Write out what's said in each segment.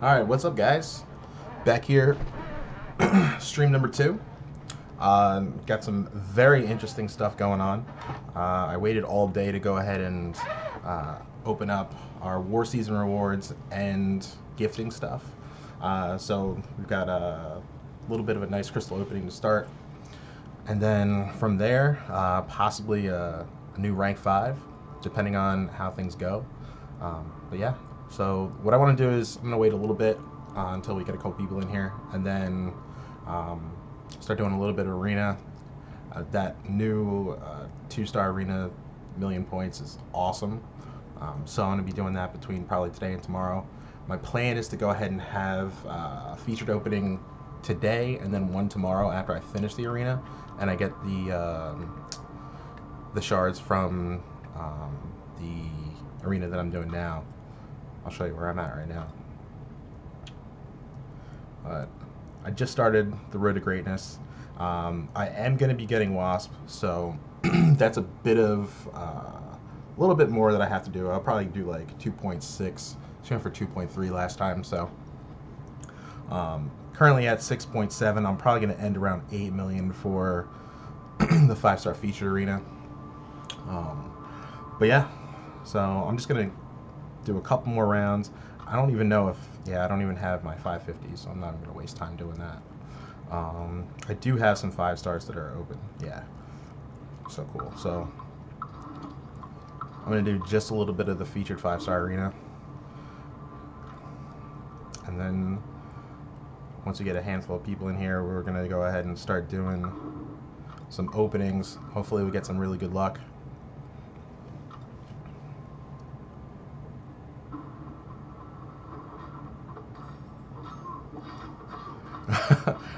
Alright, what's up, guys? Back here, stream number 2. Got some very interesting stuff going on. I waited all day to go ahead and open up our War Season rewards and gifting stuff. So we've got a little bit of a nice crystal opening to start. And then from there, possibly a new rank 5, depending on how things go. But yeah, so what I want to do is I'm going to wait a little bit until we get a couple people in here, and then start doing a little bit of arena. That new 2-star arena million points is awesome. So I'm going to be doing that between probably today and tomorrow. My plan is to go ahead and have a featured opening today and then one tomorrow after I finish the arena and I get the shards from the arena that I'm doing now. I'll show you where I'm at right now. But I just started the road to greatness. I am going to be getting Wasp, so that's a bit of a little bit more that I have to do. I'll probably do like 2.6. Shooting for 2.3 last time, so currently at 6.7. I'm probably going to end around 8 million for the 5-star featured arena. But yeah, so I'm just going to do a couple more rounds. I don't even know if, I don't even have my 550s, so I'm not going to waste time doing that. I do have some 5-stars that are open. Yeah, so cool. So I'm going to do just a little bit of the featured 5-star arena. And then once we get a handful of people in here, we're going to go ahead and start doing some openings. Hopefully we get some really good luck.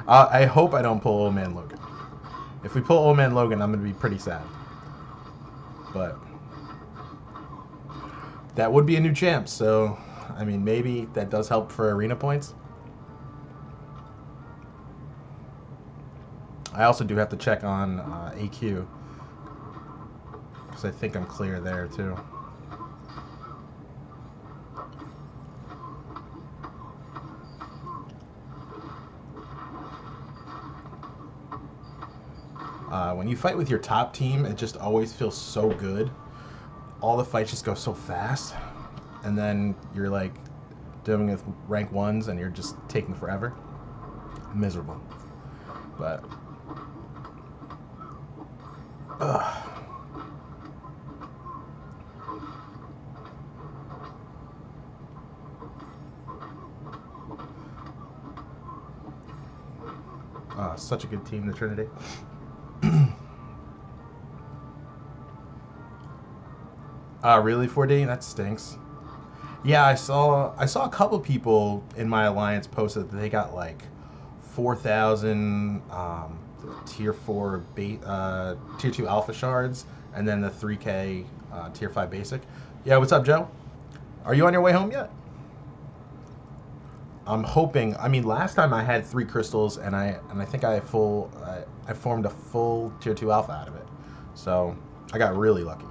I hope I don't pull Old Man Logan. If we pull Old Man Logan, I'm going to be pretty sad. But that would be a new champ, so I mean, maybe that does help for arena points. I also do have to check on AQ, because I think I'm clear there too. When you fight with your top team, it just always feels so good. All the fights just go so fast. And then you're like doing it with rank 1s and you're just taking forever. Miserable. But such a good team, the Trinity. Really, 4D? That stinks. Yeah, I saw a couple people in my alliance posted that they got like 4,000 tier 4 tier 2 alpha shards, and then the 3K tier 5 basic. Yeah, what's up, Joe? Are you on your way home yet? I'm hoping. I mean, last time I had 3 crystals, and I think I formed a full tier 2 alpha out of it. So I got really lucky.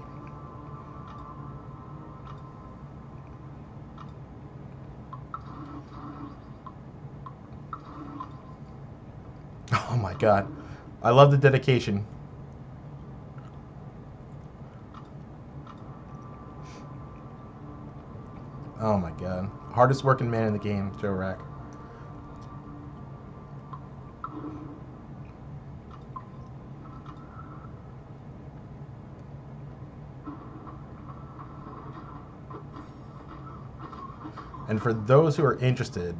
Oh my god. I love the dedication. Oh my god. Hardest working man in the game, Joe Rack. And for those who are interested,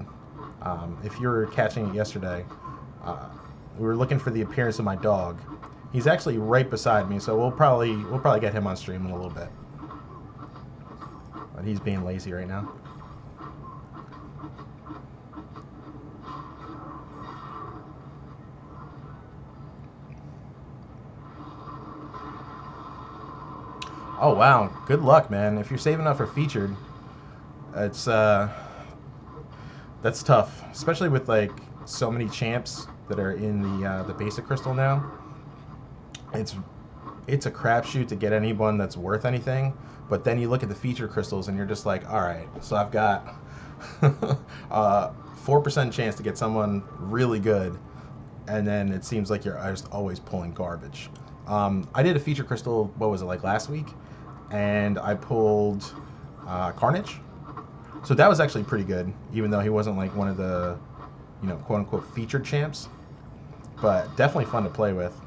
if you were catching it yesterday, we were looking for the appearance of my dog. He's actually right beside me, so we'll probably get him on stream in a little bit. But he's being lazy right now. Oh wow, good luck, man. If you're saving up for featured, it's that's tough, especially with like so many champs that are in the basic crystal now. It's a crapshoot to get anyone that's worth anything. But then you look at the feature crystals and you're just like, all right, so I've got 4% chance to get someone really good, and then it seems like you're just always pulling garbage. I did a feature crystal, what was it, like last week? And I pulled Carnage. So that was actually pretty good, even though he wasn't like one of the, quote unquote featured champs. But definitely fun to play with.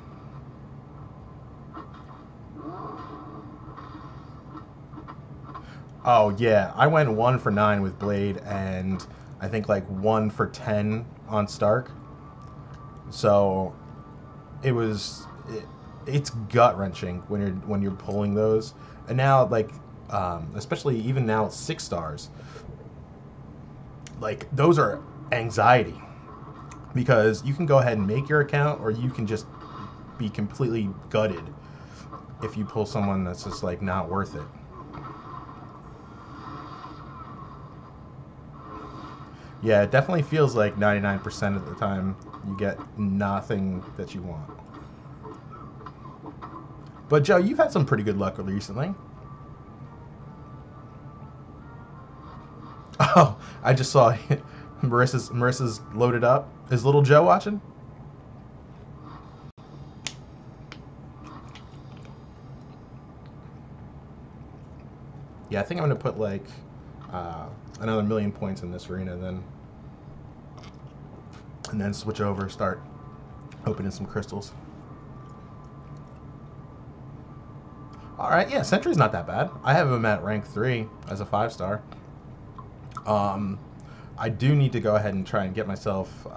Oh yeah, I went 1 for 9 with Blade, and I think like 1 for 10 on Stark. So it was it's gut wrenching when you're pulling those, and now like especially even now at 6 stars, like those are anxiety because you can go ahead and make your account, or you can just be completely gutted if you pull someone that's just like not worth it. Yeah, it definitely feels like 99% of the time you get nothing that you want. But Joe, you've had some pretty good luck recently. Oh, I just saw Marissa's loaded up. Is little Joe watching? Yeah, I think I'm gonna put like another 1,000,000 points in this arena, and then switch over, start opening some crystals. All right, yeah, Sentry's not that bad. I have him at rank 3 as a 5 star. Um, I do need to go ahead and try and get myself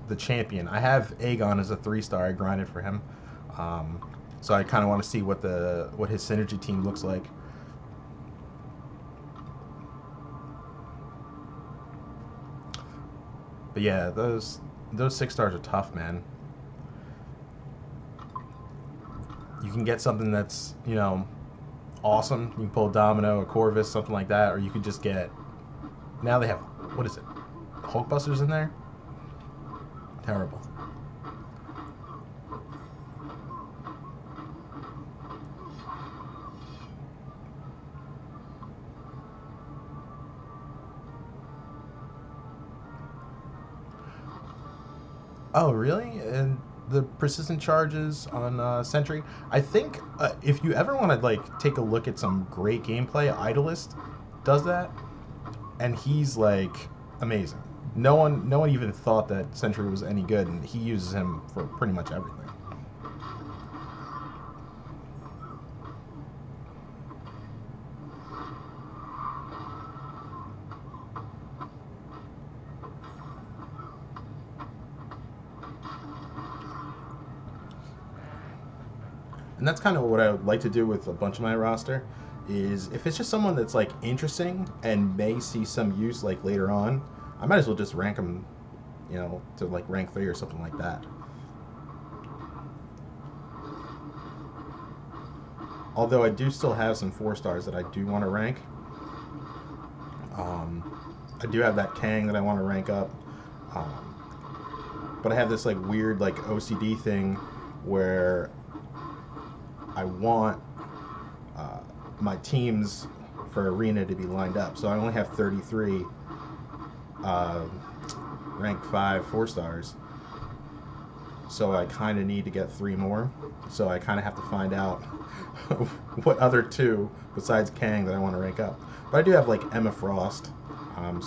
the champion. I have Aegon as a 3 star. I grinded for him, um, so I kind of want to see what his synergy team looks like. But yeah, those 6 stars are tough, man. You can get something that's awesome. You can pull a Domino, a Corvus, something like that, or you could just get. Now they have, what is it? Hulkbusters in there? Terrible. Oh, really? And the persistent charges on Sentry. I think if you ever want to like take a look at some great gameplay, Idolist does that, and he's like amazing. No one even thought that Sentry was any good, and he uses him for pretty much everything. And that's kind of what I would like to do with a bunch of my roster. Is if it's just someone that's like interesting and may see some use like later on, I might as well just rank them, to like rank 3 or something like that. Although I do still have some 4 stars that I do want to rank. Um, I do have that Kang that I want to rank up, um, but I have this like weird like OCD thing where I want uh, my teams for arena to be lined up. So I only have 33 uh, rank 5 4 stars. So I kind of need to get 3 more. So I kind of have to find out what other 2 besides Kang that I want to rank up. But I do have like Emma Frost.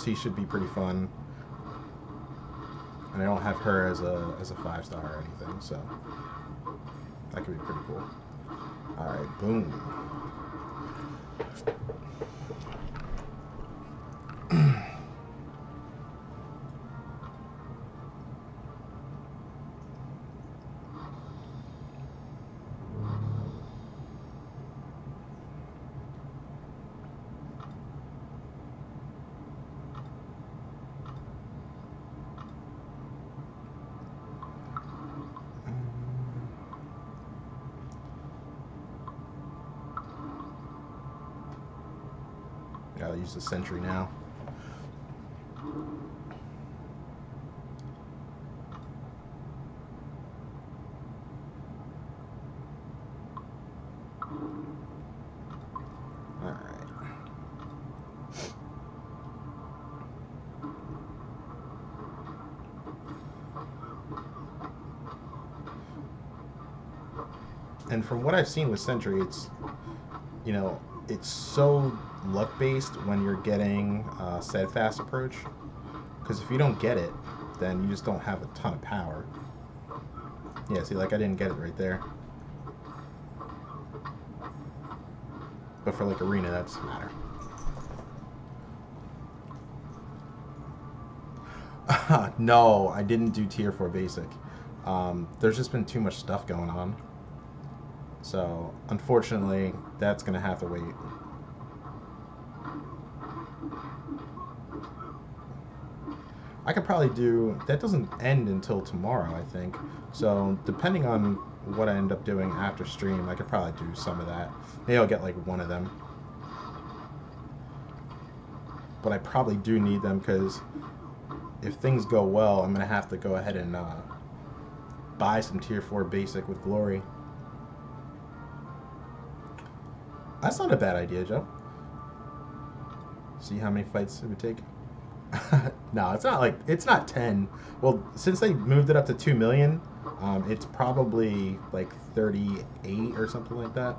She should be pretty fun. And I don't have her as a 5 star or anything, so that could be pretty cool. All right, boom. Gotta use the Sentry now. Alright. And from what I've seen with Sentry, you know, it's so luck based when you're getting steadfast approach. Because if you don't get it, then you just don't have a ton of power. Yeah, see, like I didn't get it right there. But for like arena, that doesn't matter. No, I didn't do tier 4 basic. There's just been too much stuff going on. So, unfortunately, that's going to have to wait. I could probably do... That doesn't end until tomorrow, I think. So, depending on what I end up doing after stream, I could probably do some of that. Maybe I'll get, like, one of them. But I probably do need them, because if things go well, I'm going to have to go ahead and buy some tier 4 basic with glory. That's not a bad idea, Joe. See how many fights it would take? No, it's not like, it's not 10. Well, since they moved it up to 2 million, it's probably like 38 or something like that.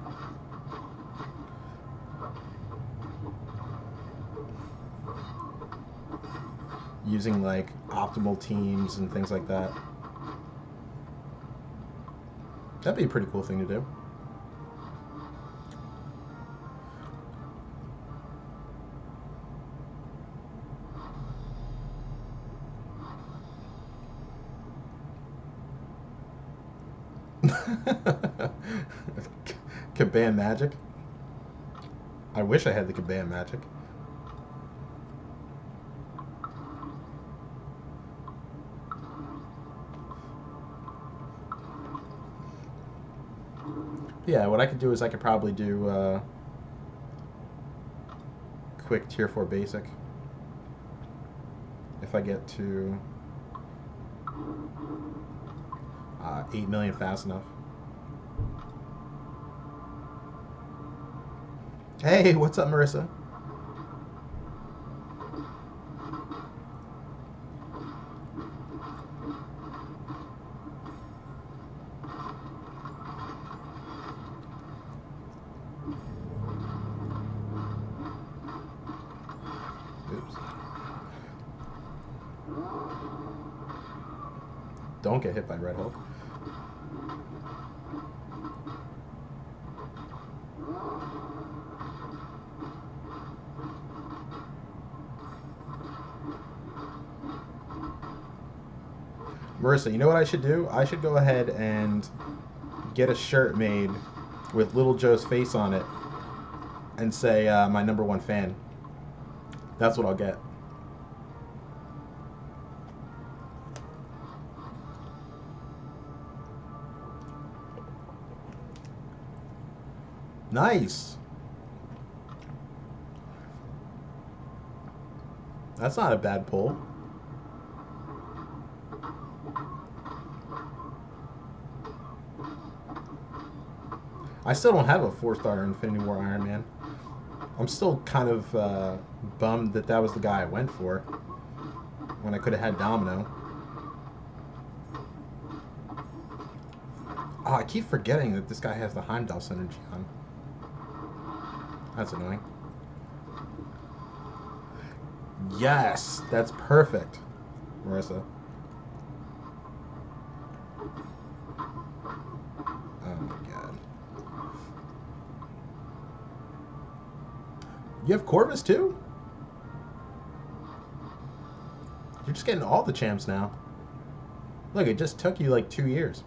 Using like optimal teams and things like that. That'd be a pretty cool thing to do. Caban magic. I wish I had the Caban magic. Yeah, what I could do is I could probably do quick tier 4 basic if I get to 8 million fast enough. Hey, what's up, Marissa? Oops. Don't get hit by Red Hulk. Marissa, you know what I should do? I should go ahead and get a shirt made with Little Joe's face on it and say my #1 fan. That's what I'll get. Nice. That's not a bad pull. I still don't have a 4-star Infinity War Iron Man. I'm still kind of bummed that that was the guy I went for when I could have had Domino. Oh, I keep forgetting that this guy has the Heimdall synergy on. That's annoying. Yes, that's perfect, Marissa. Oh my god. You have Corvus too? You're just getting all the champs now. Look, it just took you like 2 years.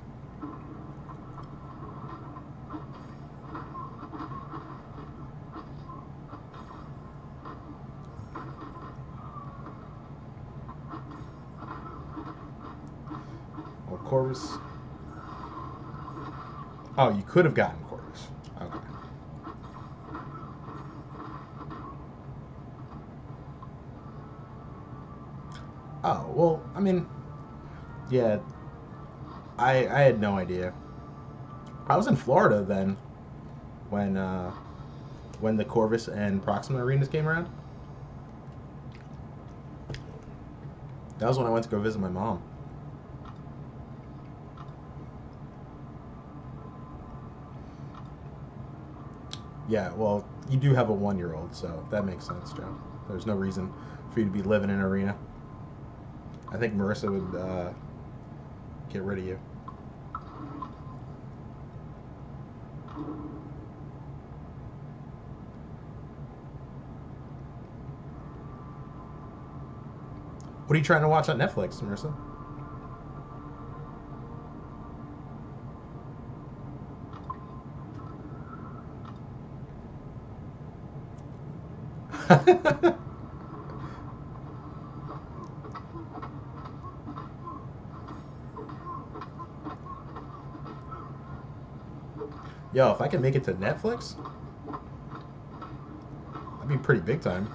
Well, Corvus. Oh, you could have gotten Corvus. Okay. Oh, well, I mean, yeah, I had no idea. I was in Florida then when the Corvus and Proxima arenas came around. That was when I went to go visit my mom. Yeah, well, you do have a 1-year-old, so that makes sense, Joe. There's no reason for you to be living in an arena. I think Marissa would get rid of you. What are you trying to watch on Netflix, Marissa? Yo, if I can make it to Netflix, that'd be pretty big time.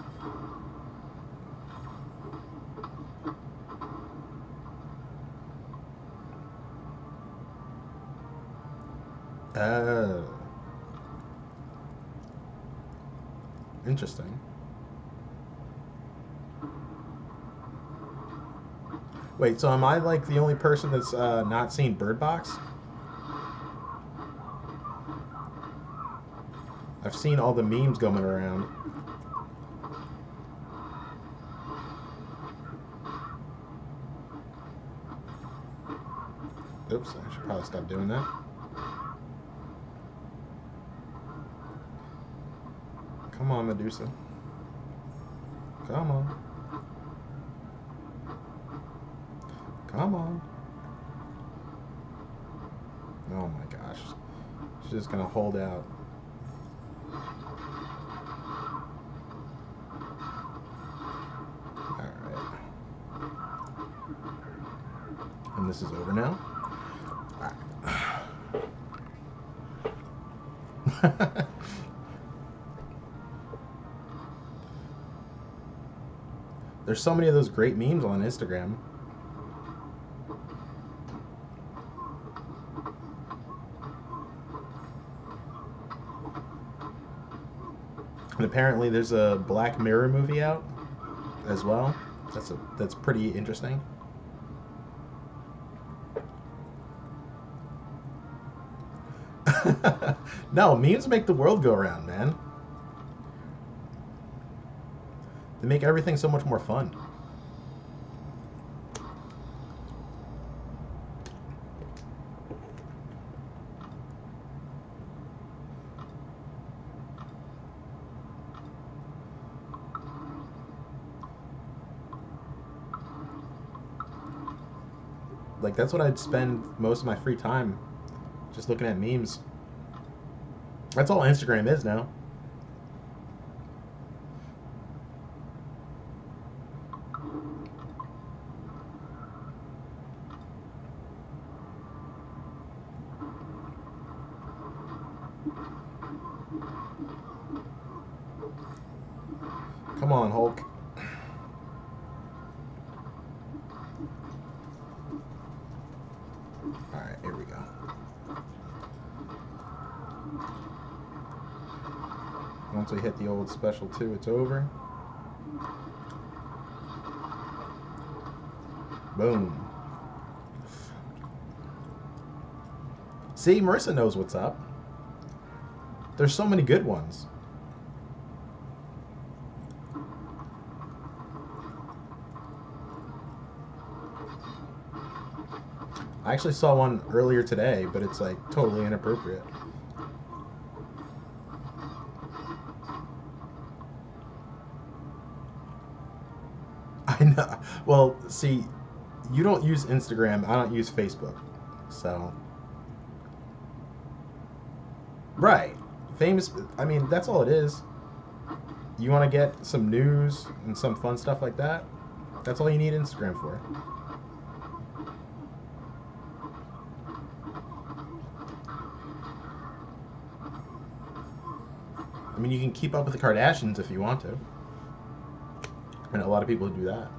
Uh, Interesting. Wait, so am I like the only person that's not seen Bird Box? I've seen all the memes going around. Oops, I should probably stop doing that. Come on, Medusa. Come on. Come on. Oh my gosh. She's just gonna hold out. Alright. And this is over now? Alright. There's so many of those great memes on Instagram. And apparently there's a Black Mirror movie out as well. That's pretty interesting. No, memes make the world go around, man. They make everything so much more fun. Like, that's what I'd spend most of my free time, just looking at memes. That's all Instagram is now. Come on, Hulk. Alright, here we go. Once we hit the old special 2, it's over. Boom. See, Marissa knows what's up. There's so many good ones. I actually saw one earlier today, but it's like totally inappropriate. I know. Well, see, you don't use Instagram. I don't use Facebook. So, right. Famous, I mean, that's all it is. You want to get some news and some fun stuff like that? That's all you need Instagram for. I mean, you can keep up with the Kardashians if you want to. I know a lot of people who do that.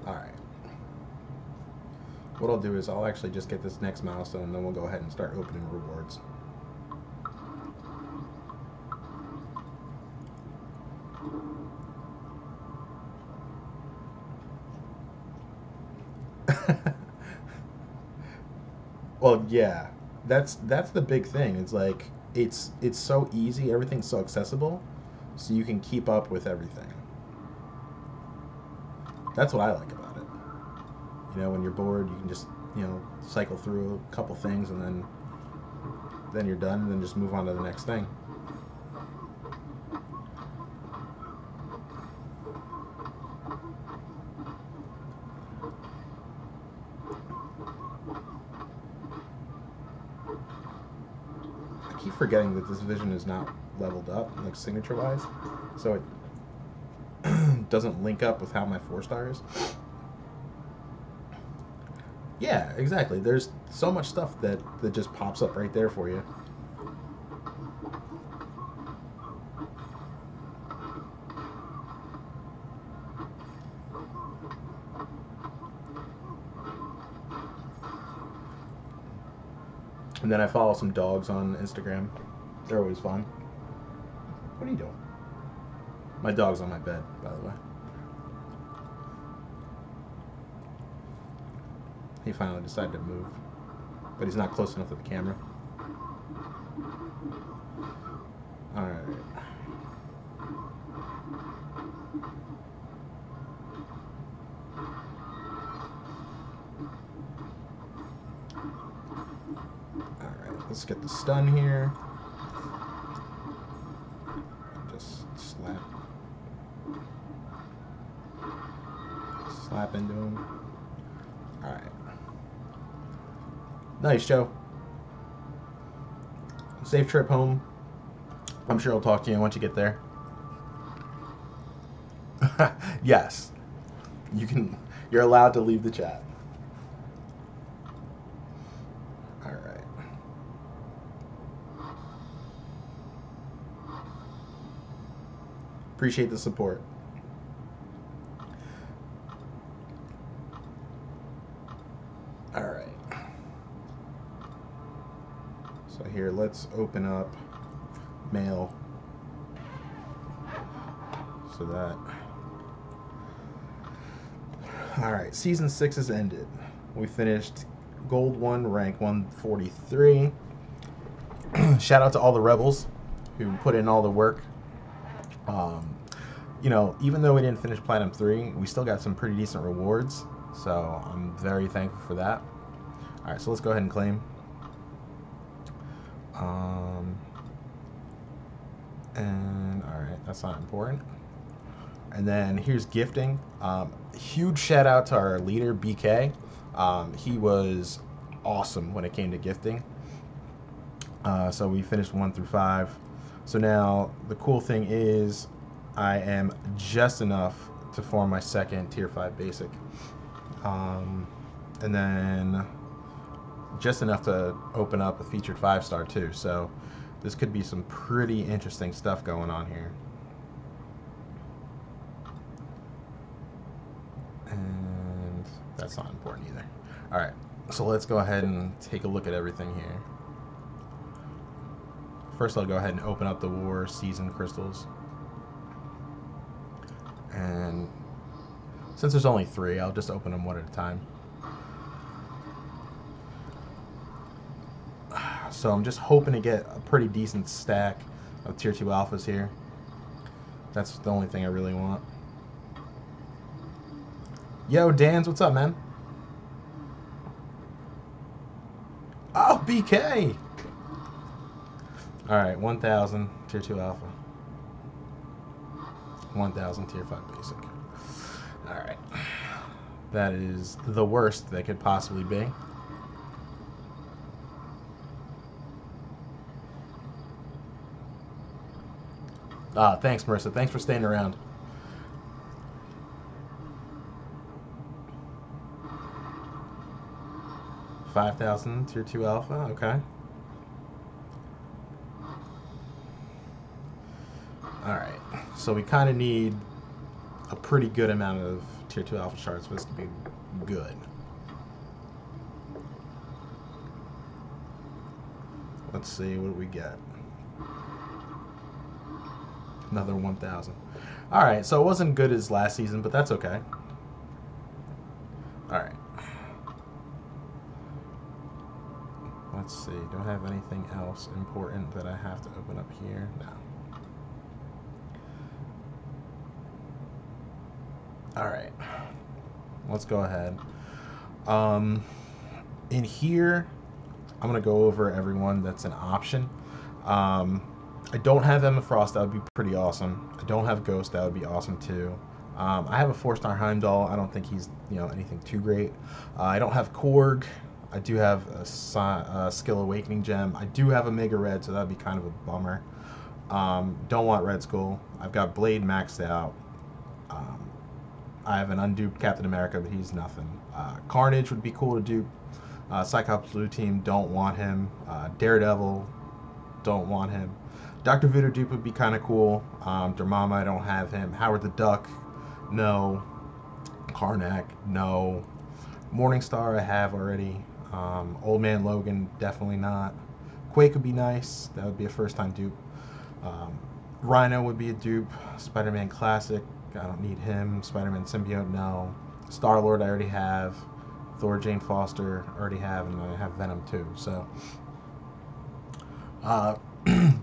Alright. What I'll do is I'll actually just get this next milestone, and then we'll go ahead and start opening rewards. Well, yeah, that's the big thing. It's like it's so easy. Everything's so accessible, so you can keep up with everything. That's what I like about it. When you're bored, you can just cycle through a couple things, and then you're done, and then just move on to the next thing. I keep forgetting that this vision is not leveled up, like signature wise, so it doesn't link up with how my 4-star is. Yeah, exactly. There's so much stuff that just pops up right there for you. And then I follow some dogs on Instagram. They're always fun. What are you doing? My dog's on my bed, by the way. He finally decided to move, but he's not close enough to the camera. All right. Let's get the stun here. Just slap into him. Alright. Nice, Joe. Safe trip home. I'm sure I'll talk to you once you get there. Yes. You're allowed to leave the chat. Alright. Appreciate the support. Alright. So here, let's open up mail. So that... Alright, Season 6 has ended. We finished Gold 1, Rank 143. Shout out to all the Rebels who put in all the work. Even though we didn't finish Platinum 3, we still got some pretty decent rewards. So I'm very thankful for that. Alright, so let's go ahead and claim. And alright, that's not important. And then here's gifting. Huge shout out to our leader, BK. He was awesome when it came to gifting. So we finished 1 through 5. So now the cool thing is I am just enough to form my second tier 5 basic. And then just enough to open up a featured 5-star too. So this could be some pretty interesting stuff going on here. And that's not important either. Alright, so let's go ahead and take a look at everything here. First I'll go ahead and open up the War Season crystals. And since there's only 3, I'll just open them one at a time. So I'm just hoping to get a pretty decent stack of tier 2 alphas here. That's the only thing I really want. Yo, Dan's, what's up, man? Oh, BK! Alright, 1,000 tier 2 alpha. 1,000 tier 5 basic. Alright. That is the worst that could possibly be. Thanks, Marissa. Thanks for staying around. $5,000 tier 2 alpha, okay. Alright, so we kind of need a pretty good amount of tier 2 alpha shards for this to be good. Let's see, what do we get? Another 1,000. Alright, so it wasn't good as last season, but that's okay. Alright. Let's see. Do I have anything else important that I have to open up here? No. Alright. Let's go ahead. In here, I'm going to go over everyone that's an option. I don't have Emma Frost. That would be pretty awesome. I don't have Ghost. That would be awesome too. I have a 4-star Heimdall. I don't think he's anything too great. I don't have Korg. I do have a Skill Awakening gem. I do have a Mega Red, so that'd be kind of a bummer. Don't want Red Skull. I've got Blade maxed out. I have an unduped Captain America, but he's nothing. Carnage would be cool to dupe. Cyclops Blue Team, don't want him. Daredevil, don't want him. Dr. Voodoo dupe would be kind of cool. Dormammu, I don't have him. Howard the Duck, no. Karnak, no. Morningstar, I have already. Old Man Logan, definitely not. Quake would be nice. That would be a first-time dupe. Rhino would be a dupe. Spider-Man Classic, I don't need him. Spider-Man Symbiote, no. Star-Lord, I already have. Thor, Jane Foster, already have, and I have Venom too. So,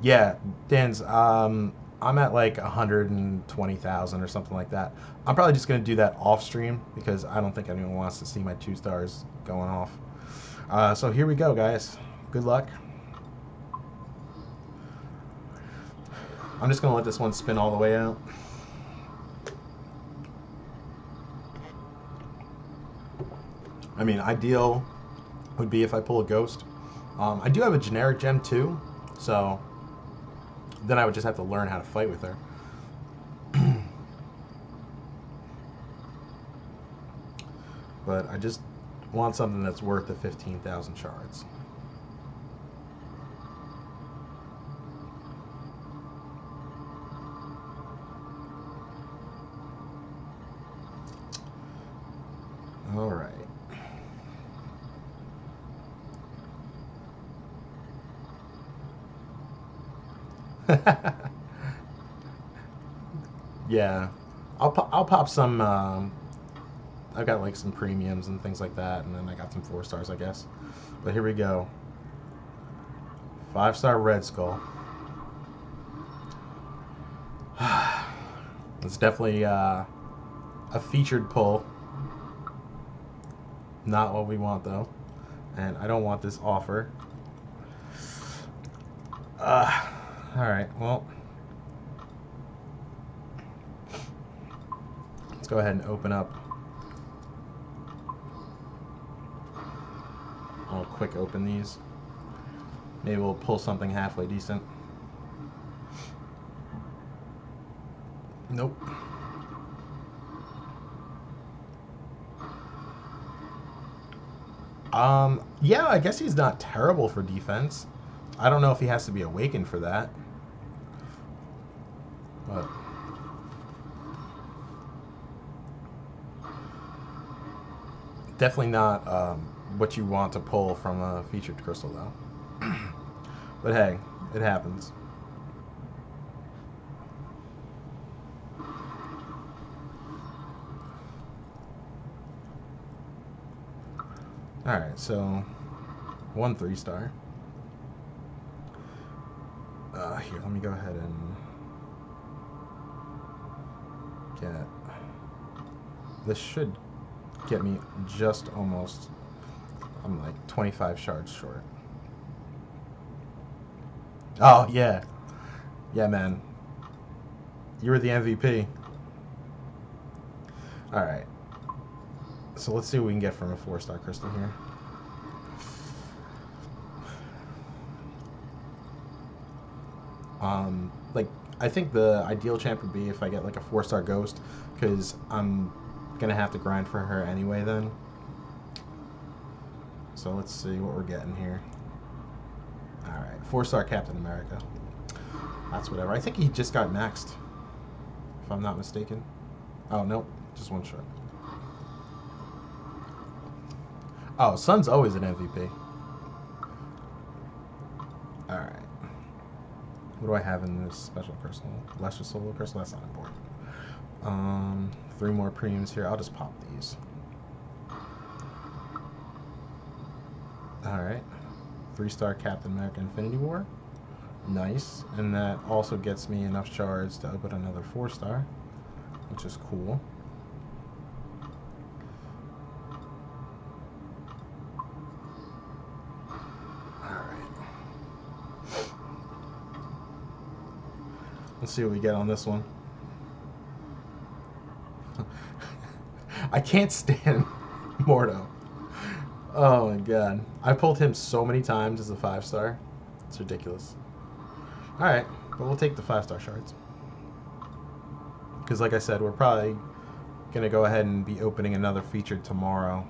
yeah, Dan's. I'm at like 120,000 or something like that. I'm probably just gonna do that off stream because I don't think anyone wants to see my 2 stars going off. So here we go, guys. Good luck. I'm just gonna let this one spin all the way out. I mean, ideal would be if I pull a Ghost. I do have a generic gem too, so then I would just have to learn how to fight with her. But I just want something that's worth the 15,000 shards. All right. Yeah, I'll pop some. I've got like some premiums and things like that, and then I got some 4 stars, I guess. But here we go. 5-star Red Skull. It's definitely a featured pull. Not what we want though, and I don't want this offer. All right, well, let's go ahead and open up. I'll quick open these. Maybe we'll pull something halfway decent. Nope. Yeah, I guess he's not terrible for defense. I don't know if he has to be awakened for that. But definitely not what you want to pull from a featured crystal, though. But hey, it happens. Alright, so 1 3-star. Here, let me go ahead and get... This should get me just almost... I'm like 25 shards short. Oh, yeah. Yeah, man. You were the MVP. Alright. So let's see what we can get from a 4-star crystal here. Like, I think the ideal champ would be if I get like a 4-star Ghost, because I'm gonna have to grind for her anyway then. So let's see what we're getting here. Alright, 4-star Captain America. That's whatever. I think he just got maxed, if I'm not mistaken. Oh, nope, just 1 shot. Oh, Sun's always an MVP. Alright. What do I have in this special crystal? Lesser Solar Crystal? That's not important. 3 more premiums here. I'll just pop these. Alright. 3-star Captain America Infinity War. Nice. And that also gets me enough shards to open another 4-star, which is cool. Let's see what we get on this one. I can't stand Mordo. Oh my god. I pulled him so many times as a 5-star. It's ridiculous. Alright, but we'll take the 5-star shards. Because like I said, we're probably going to go ahead and be opening another feature tomorrow.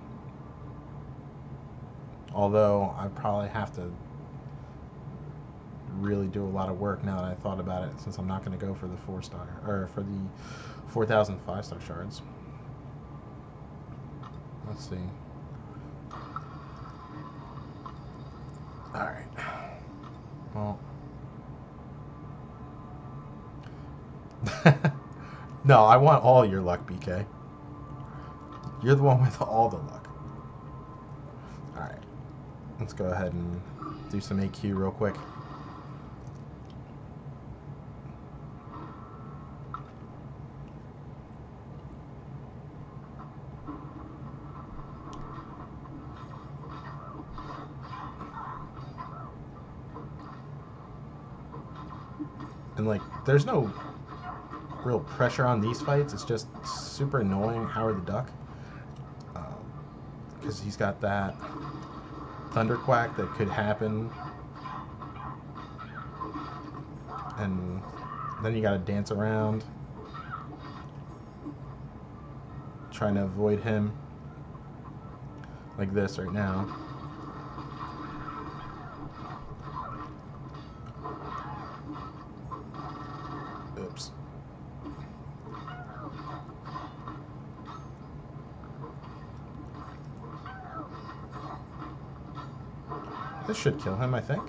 Although I probably have to really do a lot of work now that I thought about it, since I'm not going to go for the 4-star or for the 4,000 5-star shards. Let's see. All right. Well. No, I want all your luck, BK. You're the one with all the luck. All right. Let's go ahead and do some AQ real quick. And like, there's no real pressure on these fights. It's just super annoying Howard the Duck, because he's got that thunderquack that could happen, and then you gotta dance around trying to avoid him, like this right now. Oops. This should kill him, I think.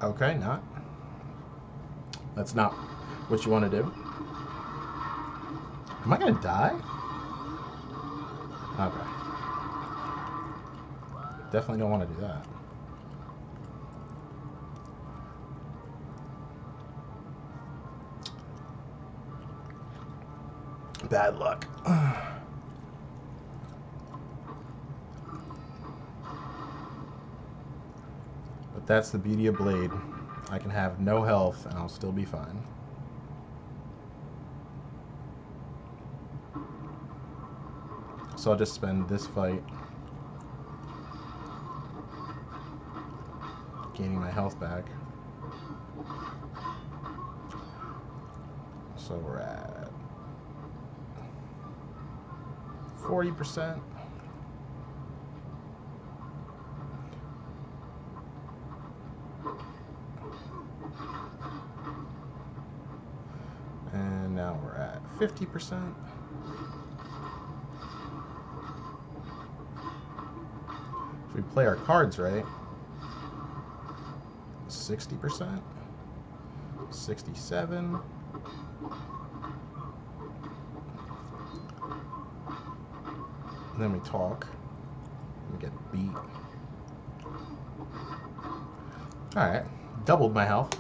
Okay, not. That's not what you want to do. Am I gonna die? Okay. Definitely don't want to do that. Bad luck. But that's the beauty of Blade. I can have no health and I'll still be fine. So I'll just spend this fight gaining my health back. So we're at 40%. And now we're at 50%. If we play our cards right, 60%, 67, and then we talk, we get beat. Alright, doubled my health.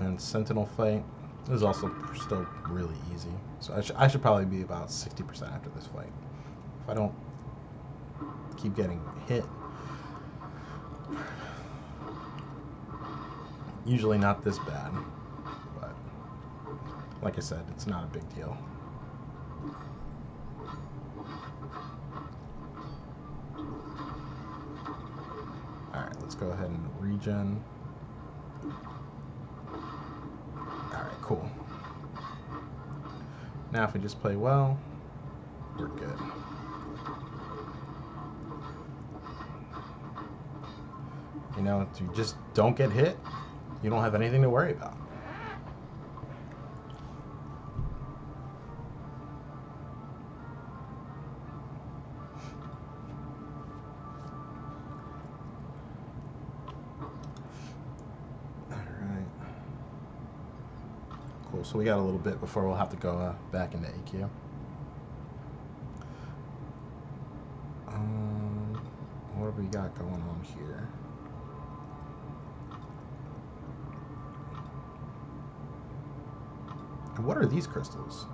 And Sentinel fight is also still really easy. So I should probably be about 60% after this fight. If I don't keep getting hit. Usually not this bad, but like I said, it's not a big deal. Alright, let's go ahead and regen. Alright, cool. Now if we just play well, we're good. You know, if you just don't get hit, you don't have anything to worry about. cool. So we got a little bit before we'll have to go back into AQ. What have we got going on here? And what are these crystals?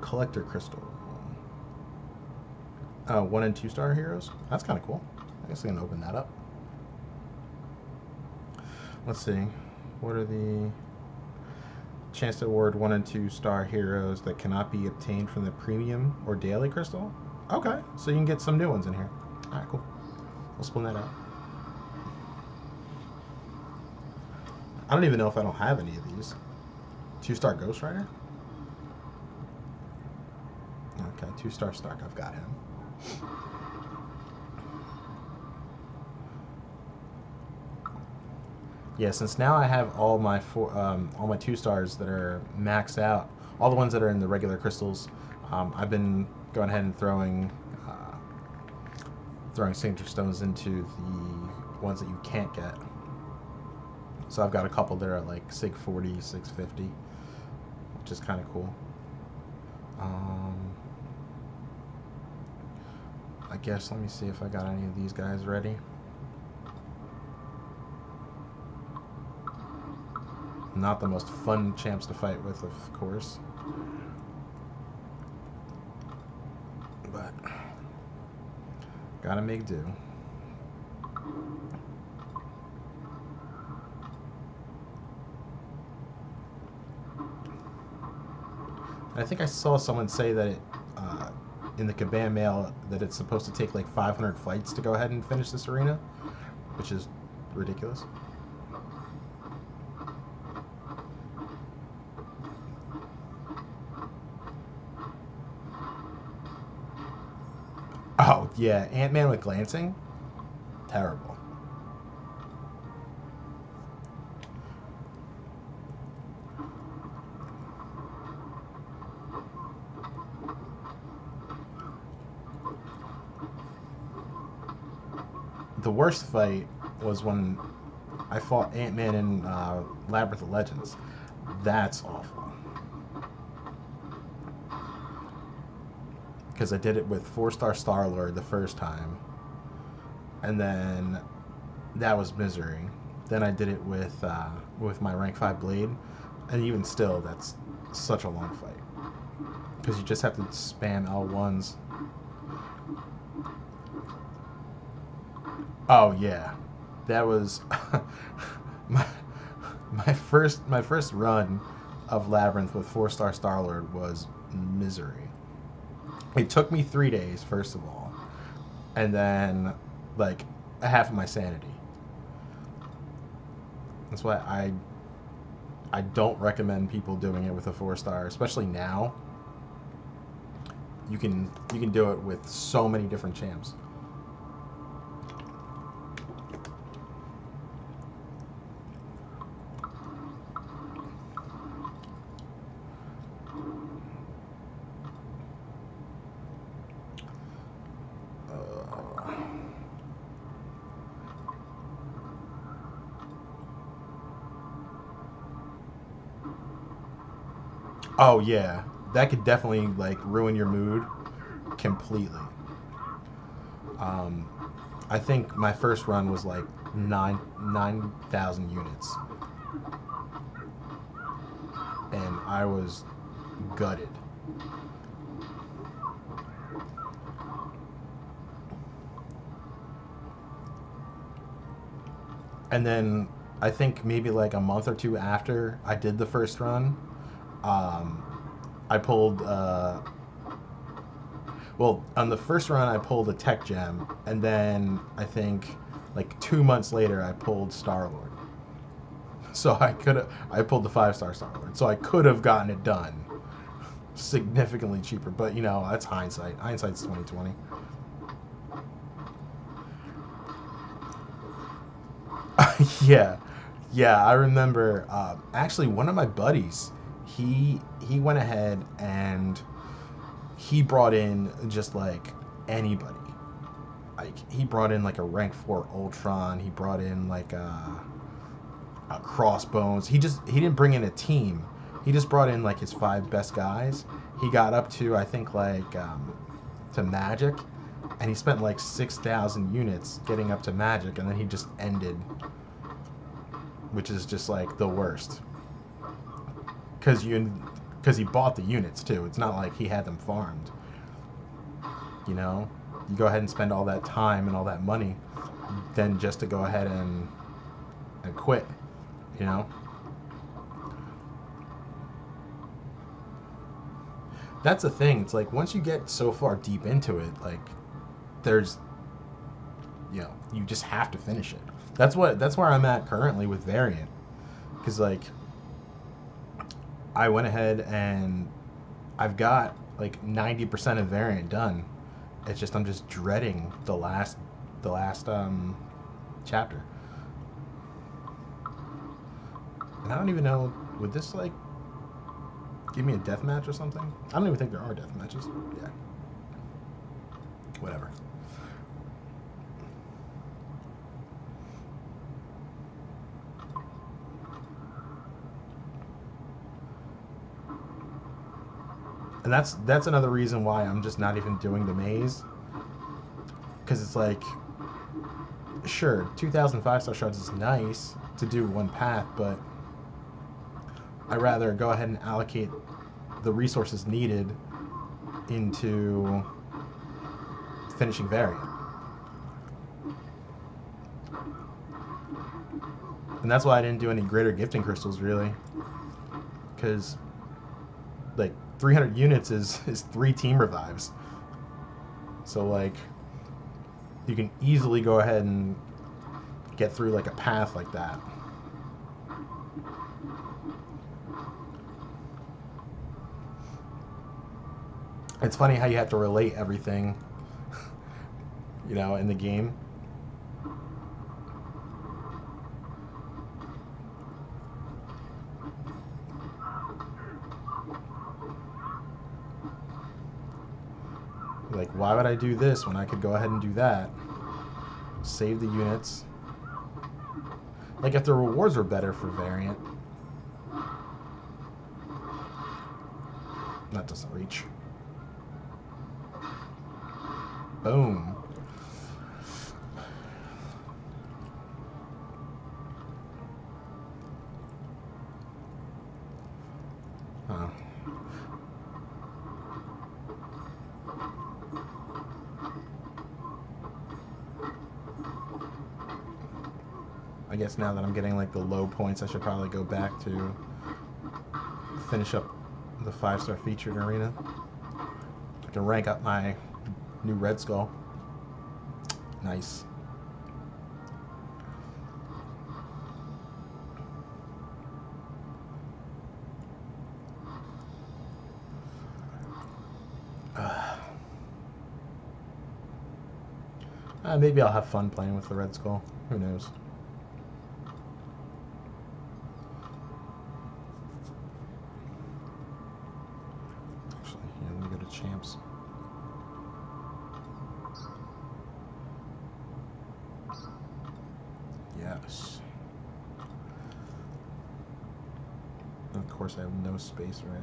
Collector crystal. 1 and 2 star heroes. That's kind of cool. I guess I can open that up. Let's see. What are the chance to award 1 and 2 star heroes that cannot be obtained from the premium or daily crystal? Okay, so you can get some new ones in here. All right, cool. We'll split that out. I don't even know if I don't have any of these. 2-star Ghost Rider? Okay, 2-star Stark, I've got him. Yeah, since now I have all my 2 stars that are maxed out, all the ones that are in the regular crystals, I've been going ahead and throwing signature stones into the ones that you can't get. So I've got a couple that are like sig 40, 650, which is kind of cool. I guess let me see if I got any of these guys ready. Not the most fun champs to fight with, of course. But gotta make do. I think I saw someone say that it, in the Kabam mail that it's supposed to take like 500 fights to go ahead and finish this arena, which is ridiculous. Oh, yeah, Ant-Man with glancing? Terrible. The worst fight was when I fought Ant-Man in Labyrinth of Legends. That's awful. Because I did it with 4-star Star-Lord the first time. And then that was misery. Then I did it with my rank 5 Blade. And even still, that's such a long fight. Because you just have to spam L1s. Oh yeah, that was my first run of Labyrinth with 4-star Star-Lord was misery. It took me 3 days, first of all, and then like half of my sanity. That's why I don't recommend people doing it with a 4-star, especially now. You can do it with so many different champs. Oh yeah, that could definitely like ruin your mood completely. I think my first run was like 9,000 units, and I was gutted. And then I think maybe like a month or two after I did the first run, I pulled, well, on the first run I pulled a tech gem, and then I think like 2 months later I pulled Star-Lord. So I pulled the 5-star Star-Lord. So I could have gotten it done significantly cheaper, but you know, that's hindsight. Hindsight's 2020. Yeah, I remember. Actually, one of my buddies, he went ahead and he brought in just like anybody. Like he brought in like a rank 4 Ultron. He brought in like a Crossbones. He didn't bring in a team. He just brought in like his 5 best guys. He got up to, I think, like to Magic, and he spent like 6,000 units getting up to Magic, and then he just ended, which is just like the worst. Because he bought the units too. It's not like he had them farmed. You know, you go ahead and spend all that time and all that money, then just to go ahead and quit. You know. That's the thing. It's like once you get so far deep into it, like there's, you know, you just have to finish it. That's where I'm at currently with Variant, because like I went ahead and I've got like 90% of Variant done. It's just I'm just dreading the last chapter, and I don't even know, would this like give me a death match or something? I don't even think there are death matches. Yeah. Whatever. And that's another reason why I'm just not even doing the maze. Because it's like, sure, 2,000 5-star shards is nice to do one path, but I'd rather go ahead and allocate the resources needed into finishing Variant. And that's why I didn't do any greater gifting crystals, really. Because, like, 300 units is 3 team revives. So, like, you can easily go ahead and get through, like, a path like that. It's funny how you have to relate everything, you know, in the game. Like, why would I do this when I could go ahead and do that? Save the units. Like, if the rewards were better for Variant. That doesn't reach. Boom. Huh. I guess now that I'm getting like the low points, I should probably go back to finish up the 5-star featured arena. I can rank up my new Red Skull. Nice. Maybe I'll have fun playing with the Red Skull. Who knows? Actually, yeah, let me go to champs. Yes. Of course, I have no space, right?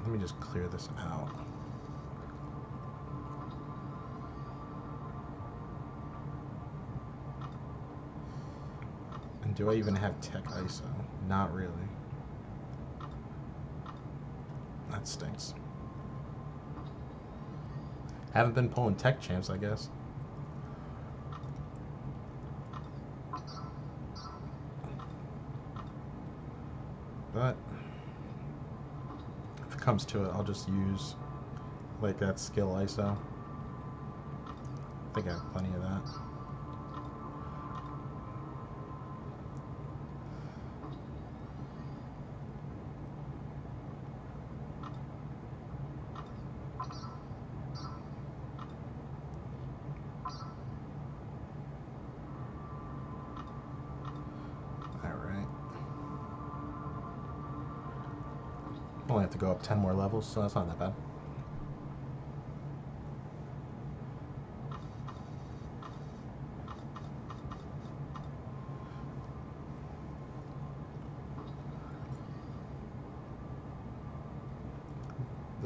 Let me just clear this out. And do I even have tech ISO? Not really. That stinks. Haven't been pulling tech champs, I guess. But if it comes to it, I'll just use like that skill ISO. I think I have plenty of that. Only have to go up 10 more levels, so that's not that bad.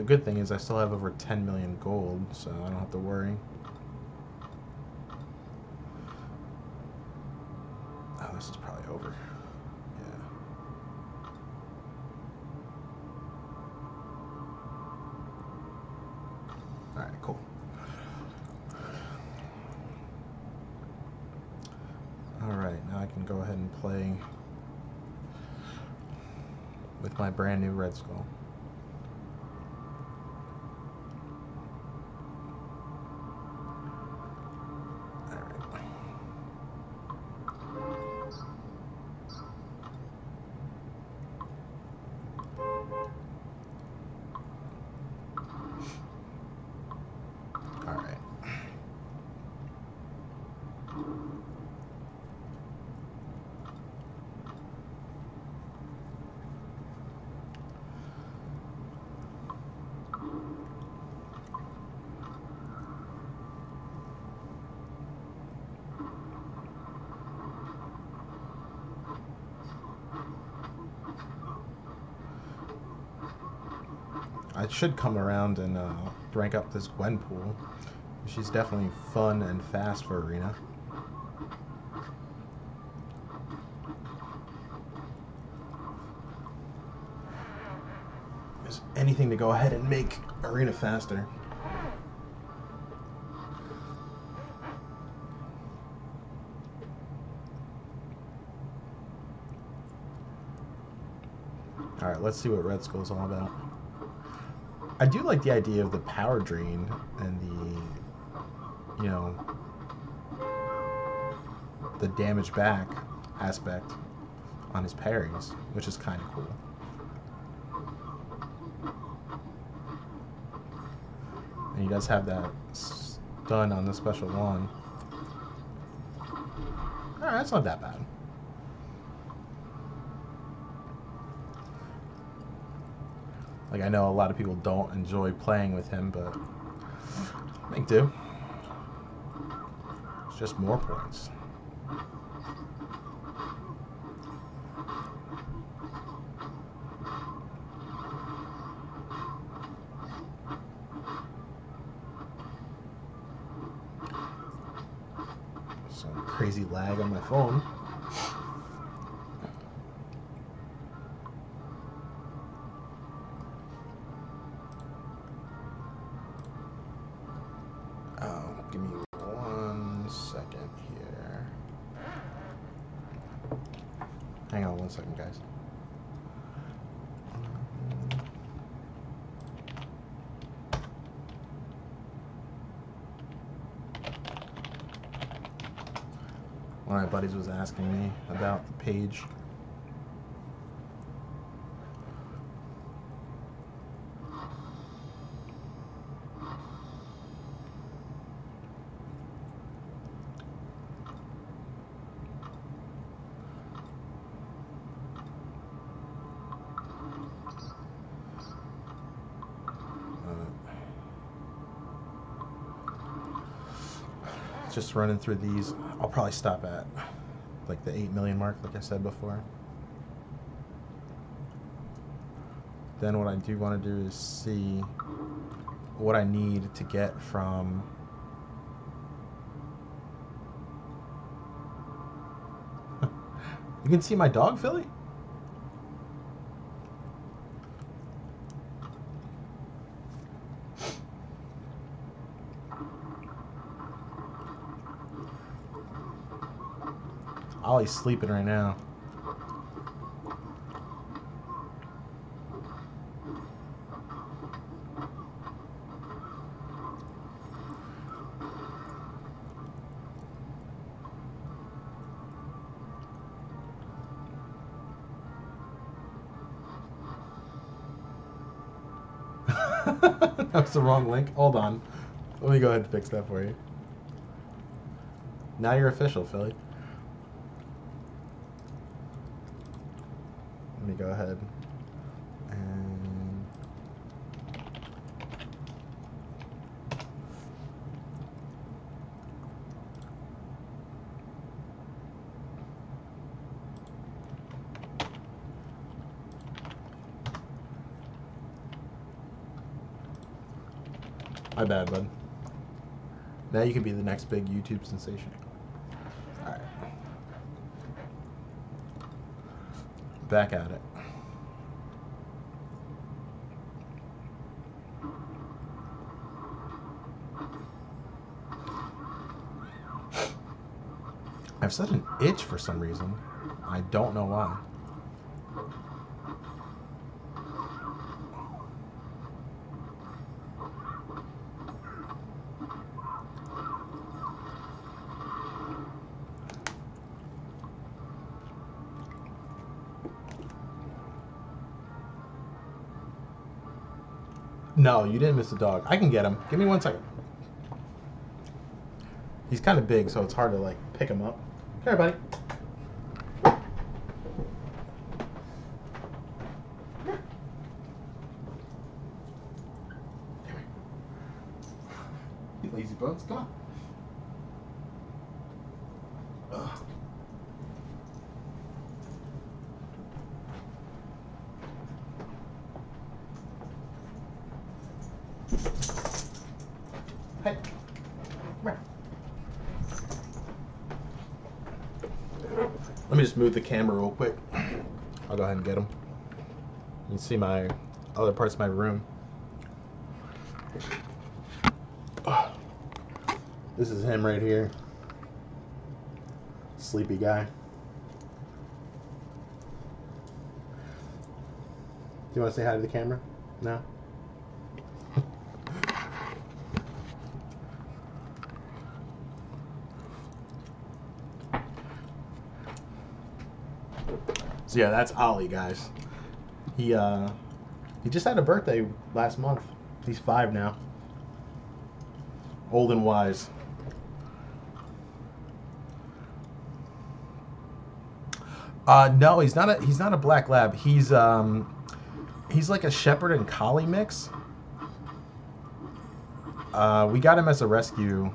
the good thing is I still have over 10 million gold, so I don't have to worry. Oh, this is probably over. Yeah. Alright, cool. Alright, now I can go ahead and play with my brand new Red Skull. Alright. I should come around and rank up this Gwenpool. She's definitely fun and fast for Arena. There's anything to go ahead and make Arena faster. Alright, let's see what Red Skull's all about. I do like the idea of the power drain and the, you know, the damage back aspect on his parries, which is kind of cool. And he does have that stun on the special one. Alright, that's not that bad. Like, I know a lot of people don't enjoy playing with him, but make do. It's just more points. Some crazy lag on my phone. Give me 1 second here. Hang on 1 second, guys. One of my buddies was asking me about the page. Just running through these. I'll probably stop at like the 8 million mark, like I said before. Then what I do want to do is see what I need to get from you can see my dog, Philly? Ollie's sleeping right now. That was the wrong link. Hold on. Let me go ahead and fix that for you. Now you're official, Philly. Let me go ahead and My bad, bud. Now you can be the next big YouTube sensation. Alright. Back at it. I have such an itch for some reason. I don't know why. No, you didn't miss the dog. I can get him. Give me 1 second. He's kind of big, so it's hard to like pick him up. Come here, buddy. You lazy bones, come on. Ugh. Hey, come here. Let me just move the camera real quick. I'll go ahead and get him. You can see my other parts of my room. This is him right here. Sleepy guy. Do you want to say hi to the camera? No? So yeah, that's Ollie, guys. He just had a birthday last month. He's 5 now. Old and wise. No, he's not a black lab. He's like a shepherd and collie mix. We got him as a rescue.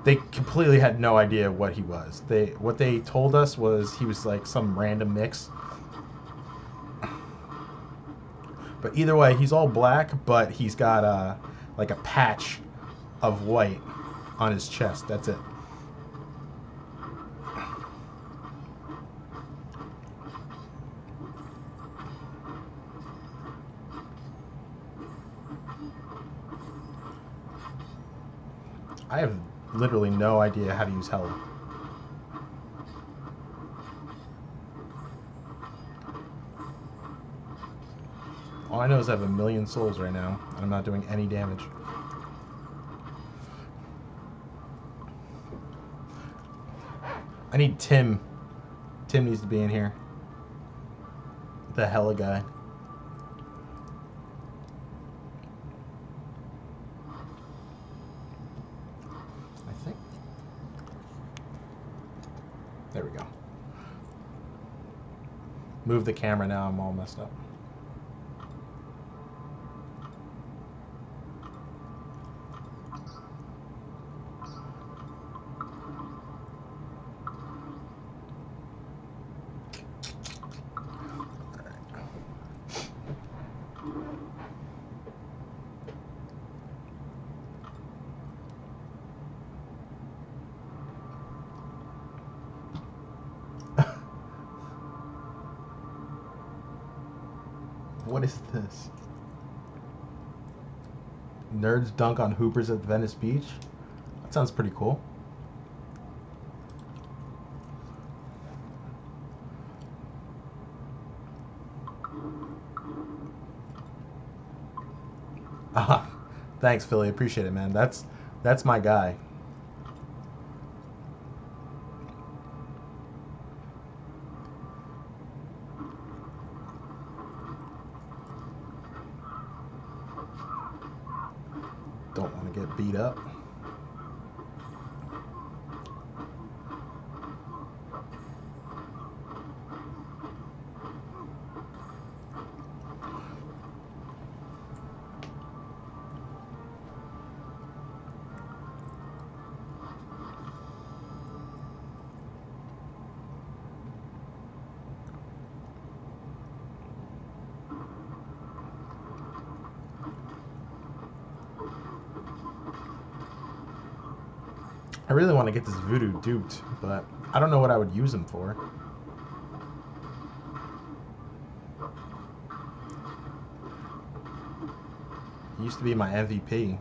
They completely had no idea what he was. What they told us was he was like some random mix. But either way, he's all black, but he's got like a patch of white on his chest. That's it. I have literally no idea how to use Hella. All I know is I have 1,000,000 souls right now, and I'm not doing any damage. I need Tim. Tim needs to be in here. The Hella guy. I think. There we go. Move the camera now, I'm all messed up. What is this? Nerds dunk on hoopers at Venice Beach? That sounds pretty cool. Ah, thanks, Philly. Appreciate it, man. That's my guy. Don't want to get beat up. I really want to get this Voodoo duped, but I don't know what I would use him for. He used to be my MVP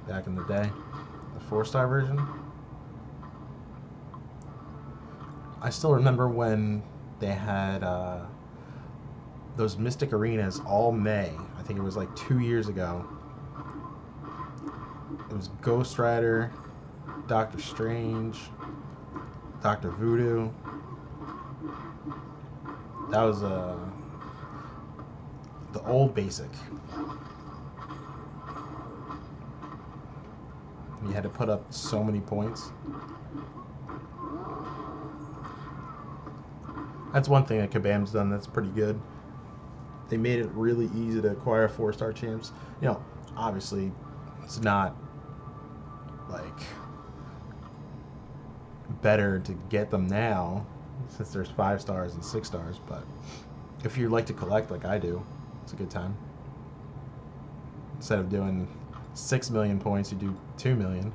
back in the day. The 4-star version. I still remember when they had those Mystic Arenas all May. I think it was like 2 years ago. It was Ghost Rider, Doctor Strange, Doctor Voodoo. That was the old basic. You had to put up so many points. That's one thing that Kabam's done that's pretty good. They made it really easy to acquire 4-star champs. You know, obviously, it's not like better to get them now since there's 5 stars and 6 stars, but if you like to collect like I do, it's a good time. Instead of doing 6 million points, you do 2 million.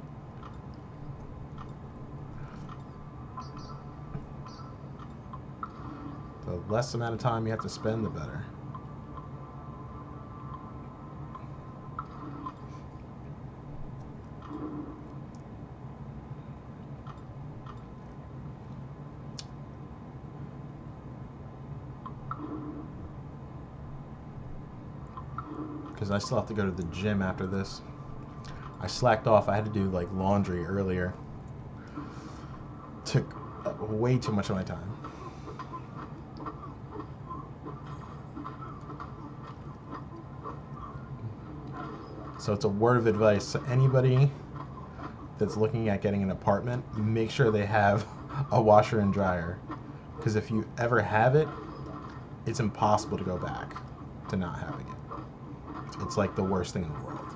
The less amount of time you have to spend, the better. Because I still have to go to the gym after this. I slacked off. I had to do like laundry earlier. Took way too much of my time. So it's a word of advice to anybody that's looking at getting an apartment, make sure they have a washer and dryer. Because if you ever have it, it's impossible to go back to not having it. It's like the worst thing in the world.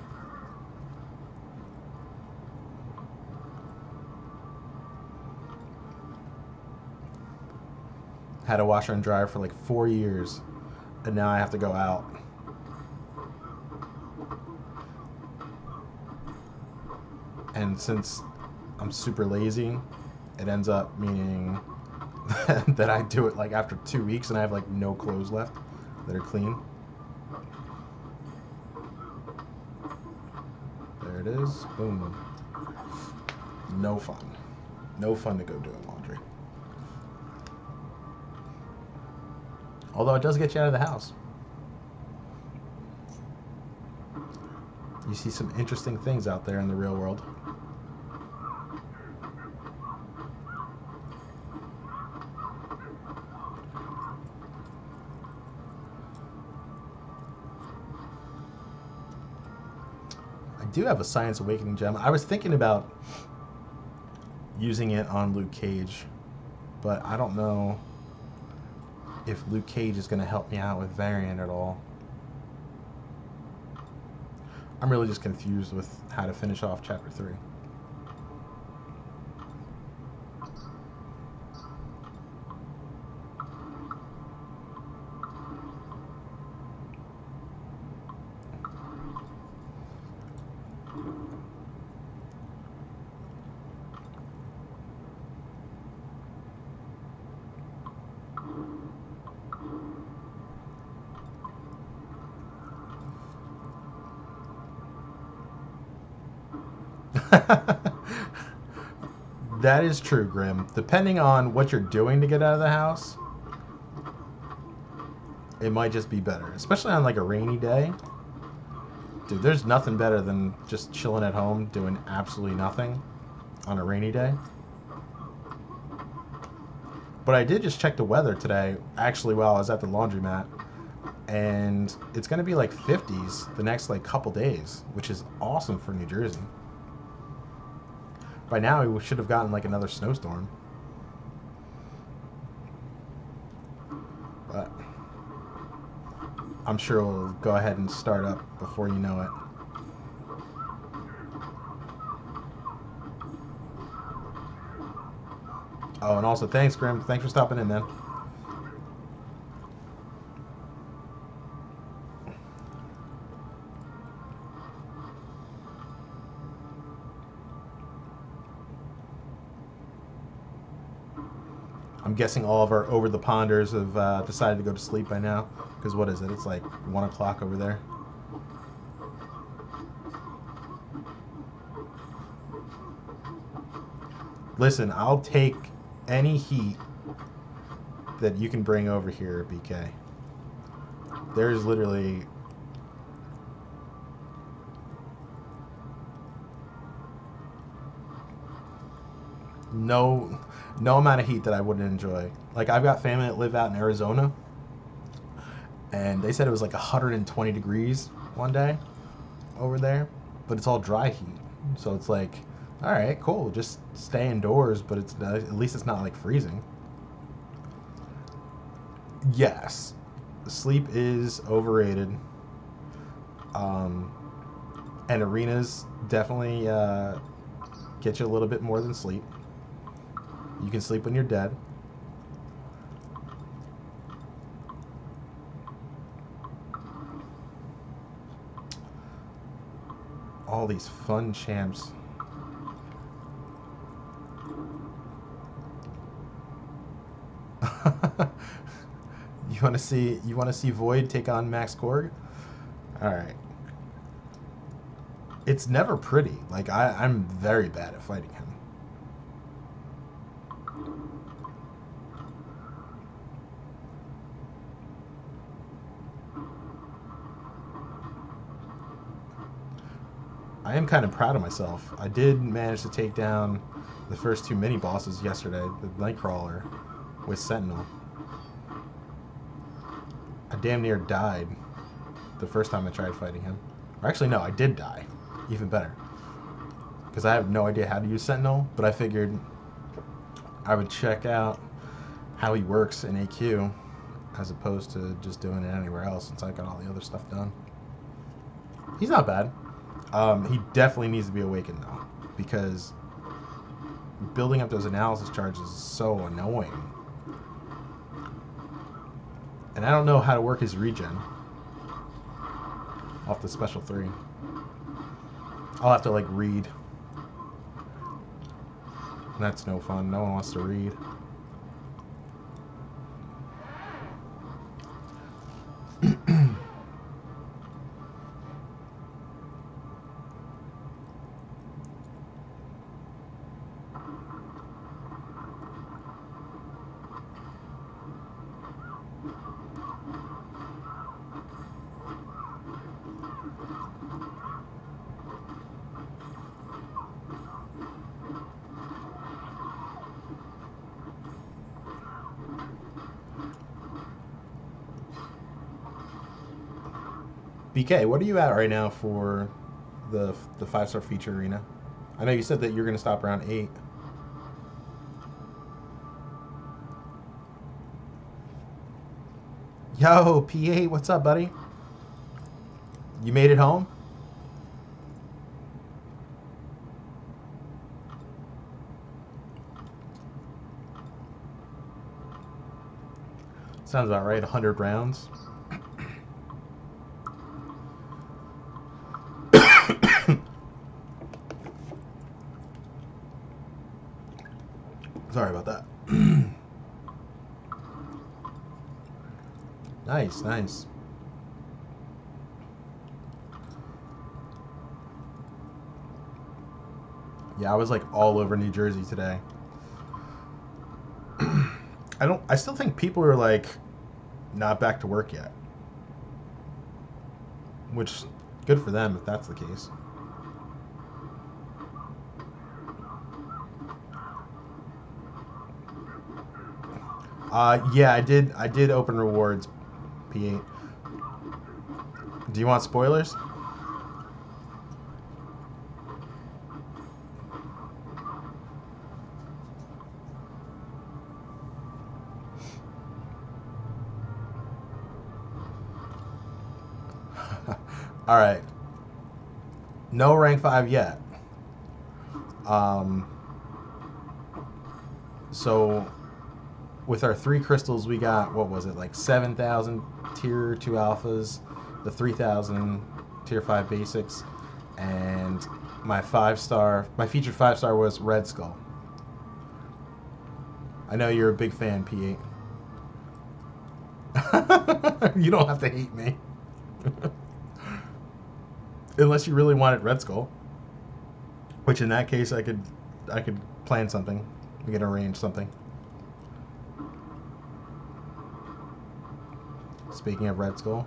Had a washer and dryer for like 4 years, and now I have to go out. And since I'm super lazy, it ends up meaning that I do it like after 2 weeks and I have like no clothes left that are clean. There it is. Boom. No fun. No fun to go doing laundry. Although it does get you out of the house. You see some interesting things out there in the real world. I do have a Science Awakening gem. I was thinking about using it on Luke Cage, but I don't know if Luke Cage is going to help me out with Variant at all. I'm really just confused with how to finish off Chapter 3. That is true, Grim. Depending on what you're doing to get out of the house, it might just be better. Especially on like a rainy day. Dude, there's nothing better than just chilling at home doing absolutely nothing on a rainy day. But I did just check the weather today, actually, while I was at the laundromat. And it's going to be like 50s the next like couple days, which is awesome for New Jersey. By now, we should have gotten like another snowstorm. But I'm sure we'll go ahead and start up before you know it. Oh, and also thanks, Grim. Thanks for stopping in, man. I'm guessing all of our over the ponders have decided to go to sleep by now. Because what is it? It's like 1 o'clock over there. Listen, I'll take any heat that you can bring over here, BK. There's literally no amount of heat that I wouldn't enjoy. Like, I've got family that live out in Arizona, and they said it was like 120 degrees one day over there, but it's all dry heat. So it's like, all right, cool, just stay indoors, but it's not, at least it's not like freezing. Yes, sleep is overrated. And arenas definitely get you a little bit more than sleep. You can sleep when you're dead. All these fun champs. You want to see Void take on Max Korg? All right. It's never pretty. Like, I'm very bad at fighting him. I am kind of proud of myself. I did manage to take down the first 2 mini bosses yesterday, the Nightcrawler with Sentinel. I damn near died the first time I tried fighting him. Or actually, no, I did die. Even better. Because I have no idea how to use Sentinel, but I figured I would check out how he works in AQ as opposed to just doing it anywhere else since I got all the other stuff done. He's not bad. He definitely needs to be awakened though, because building up those analysis charges is so annoying. And I don't know how to work his regen off the special 3. I'll have to like read. And that's no fun. No one wants to read. BK, what are you at right now for the 5-star feature arena? I know you said that you're going to stop around 8. Yo, P8, what's up, buddy? You made it home? Sounds about right, 100 rounds. Sorry about that. Nice, nice. Yeah, I was like all over New Jersey today. I still think people are like not back to work yet. Which, good for them if that's the case. Yeah, I did open rewards, P8. Do you want spoilers? All right. No rank 5 yet. So with our 3 crystals, we got, what was it, like 7,000 tier 2 alphas, the 3,000 tier 5 basics, and my featured 5-star was Red Skull. I know you're a big fan, P8. You don't have to hate me. Unless you really wanted Red Skull. Which in that case I could plan something. We could arrange something. Speaking of Red Skull.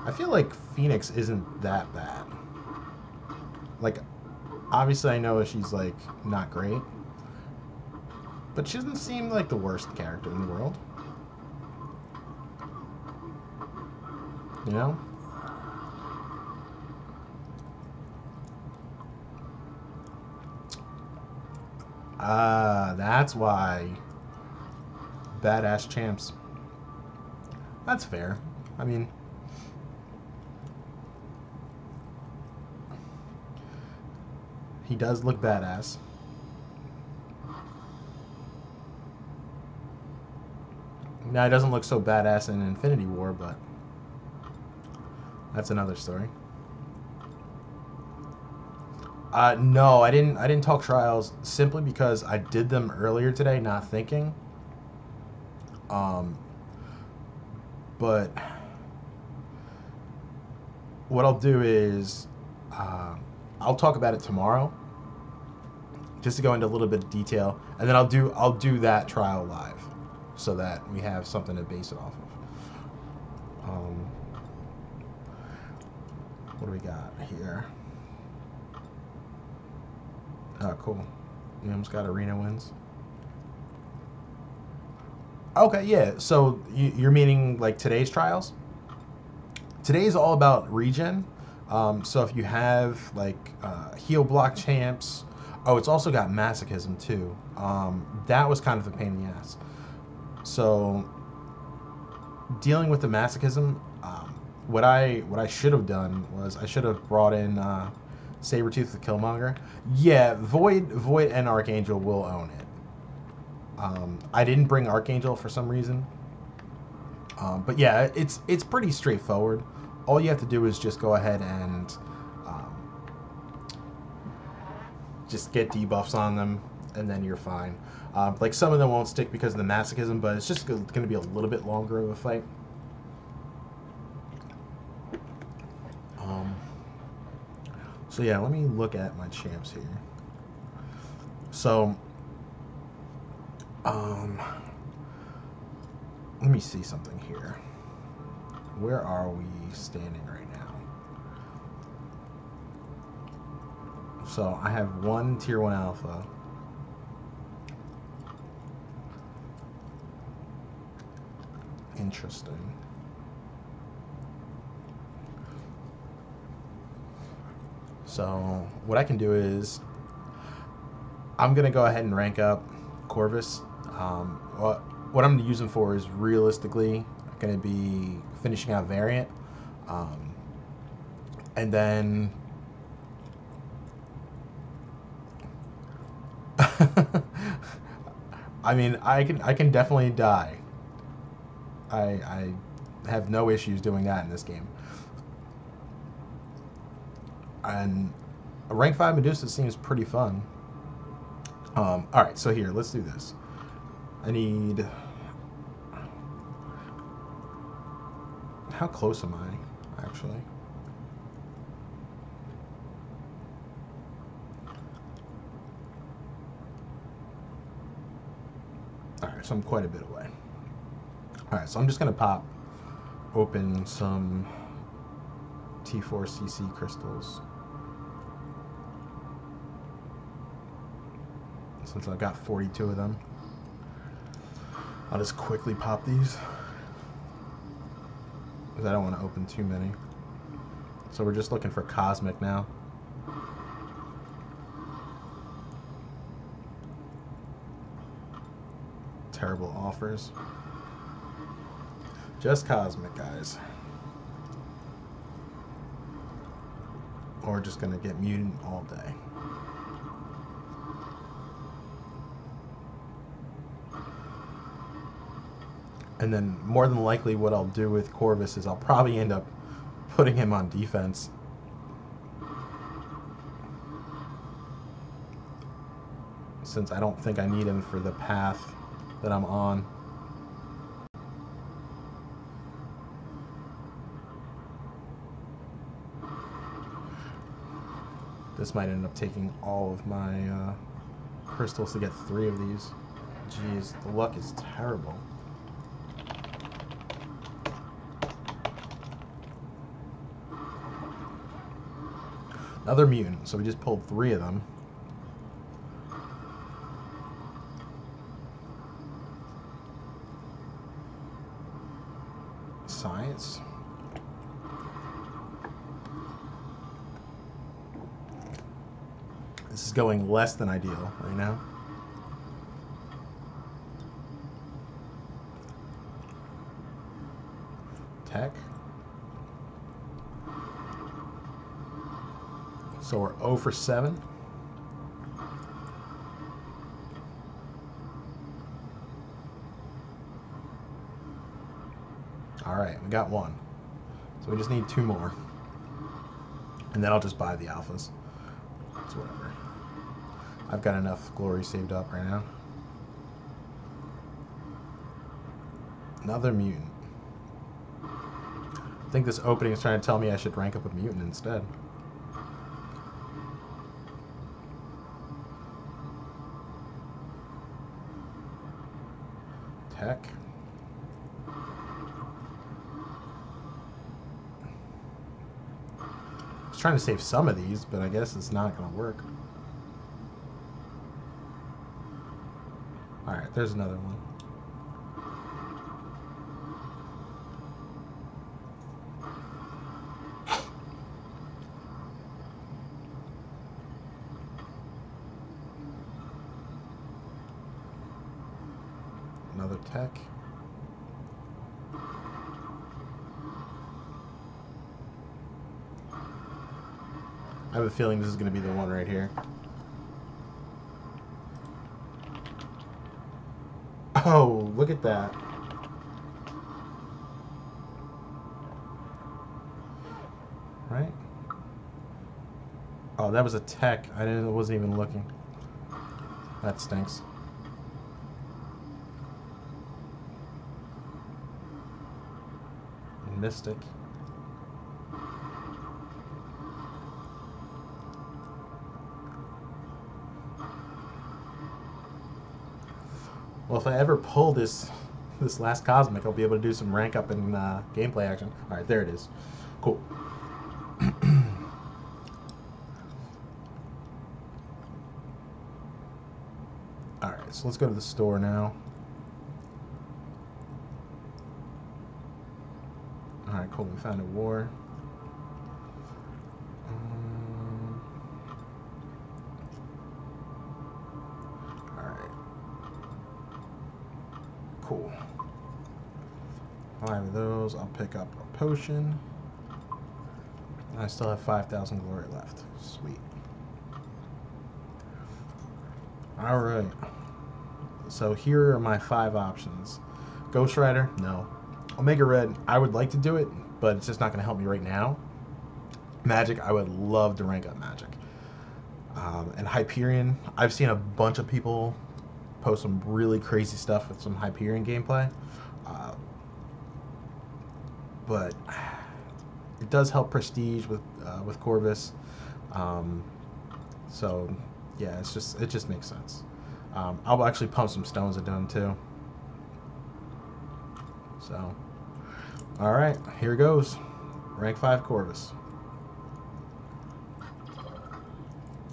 I feel like Phoenix isn't that bad. Like, obviously I know she's, like, not great. But she doesn't seem like the worst character in the world. You know? Ah, that's why. Badass champs. That's fair. I mean... he does look badass. Now, he doesn't look so badass in Infinity War, but that's another story. No, I didn't talk trials simply because I did them earlier today, not thinking. But what I'll do is I'll talk about it tomorrow, just to go into a little bit of detail, and then I'll do that trial live, so that we have something to base it off of. What do we got here? Oh, cool. You almost got arena wins. Okay, yeah. So you're meaning like today's trials? Today's all about regen. So if you have like heal block champs, oh, it's also got masochism too. That was kind of a pain in the ass. So dealing with the masochism, what I should have done was I should have brought in Sabretooth the Killmonger. Yeah, Void and Archangel will own it. I didn't bring Archangel for some reason. But yeah, it's pretty straightforward. All you have to do is just go ahead and just get debuffs on them, and then you're fine. Like some of them won't stick because of the masochism, but it's just going to be a little bit longer of a fight. So yeah, let me look at my champs here. So, let me see something here. Where are we standing right now? So I have one tier 1 alpha. Interesting. So what I can do is I'm gonna go ahead and rank up Corvus. What I'm gonna use him for is realistically gonna be finishing out Variant, and then I mean I can definitely die. I have no issues doing that in this game. And a rank 5 Medusa seems pretty fun. Alright, so here, let's do this. I need... How close am I, actually? Alright, so I'm quite a bit away. Alright, so I'm just going to pop open some T4CC crystals. Since I've got 42 of them, I'll just quickly pop these, because I don't want to open too many. So we're just looking for Cosmic now. Terrible offers. Just Cosmic, guys. Or we're just going to get Mutant all day. And then more than likely what I'll do with Corvus is I'll probably end up putting him on defense. Since I don't think I need him for the path that I'm on. This might end up taking all of my crystals to get 3 of these. Jeez, the luck is terrible. Another mutant, so we just pulled 3 of them. Science. This is going less than ideal right now. Tech. So we're 0 for 7. Alright, we got 1. So we just need 2 more. And then I'll just buy the alphas. It's whatever. I've got enough glory saved up right now. Another mutant. I think this opening is trying to tell me I should rank up a mutant instead. Tech. I was trying to save some of these, but I guess it's not going to work. Alright, there's another one. Another tech. I have a feeling this is going to be the one right here. Oh, look at that. Right? Oh, that was a tech. I wasn't even looking. That stinks. Mystic. Well, if I ever pull this last cosmic, I'll be able to do some rank up in gameplay action. All right, there it is. Cool. All right, so let's go to the store now. All right, cool. We found a war. All right. Cool. 5 of those. I'll pick up a potion. I still have 5,000 glory left. Sweet. All right. So here are my 5 options. Ghost Rider, no. Omega Red, I would like to do it, but it's just not going to help me right now. Magic, I would love to rank up Magic. And Hyperion, I've seen a bunch of people post some really crazy stuff with some Hyperion gameplay. But it does help prestige with Corvus. So yeah, it just makes sense. I'll actually pump some stones into him too. So, all right, here goes. Rank 5 Corvus.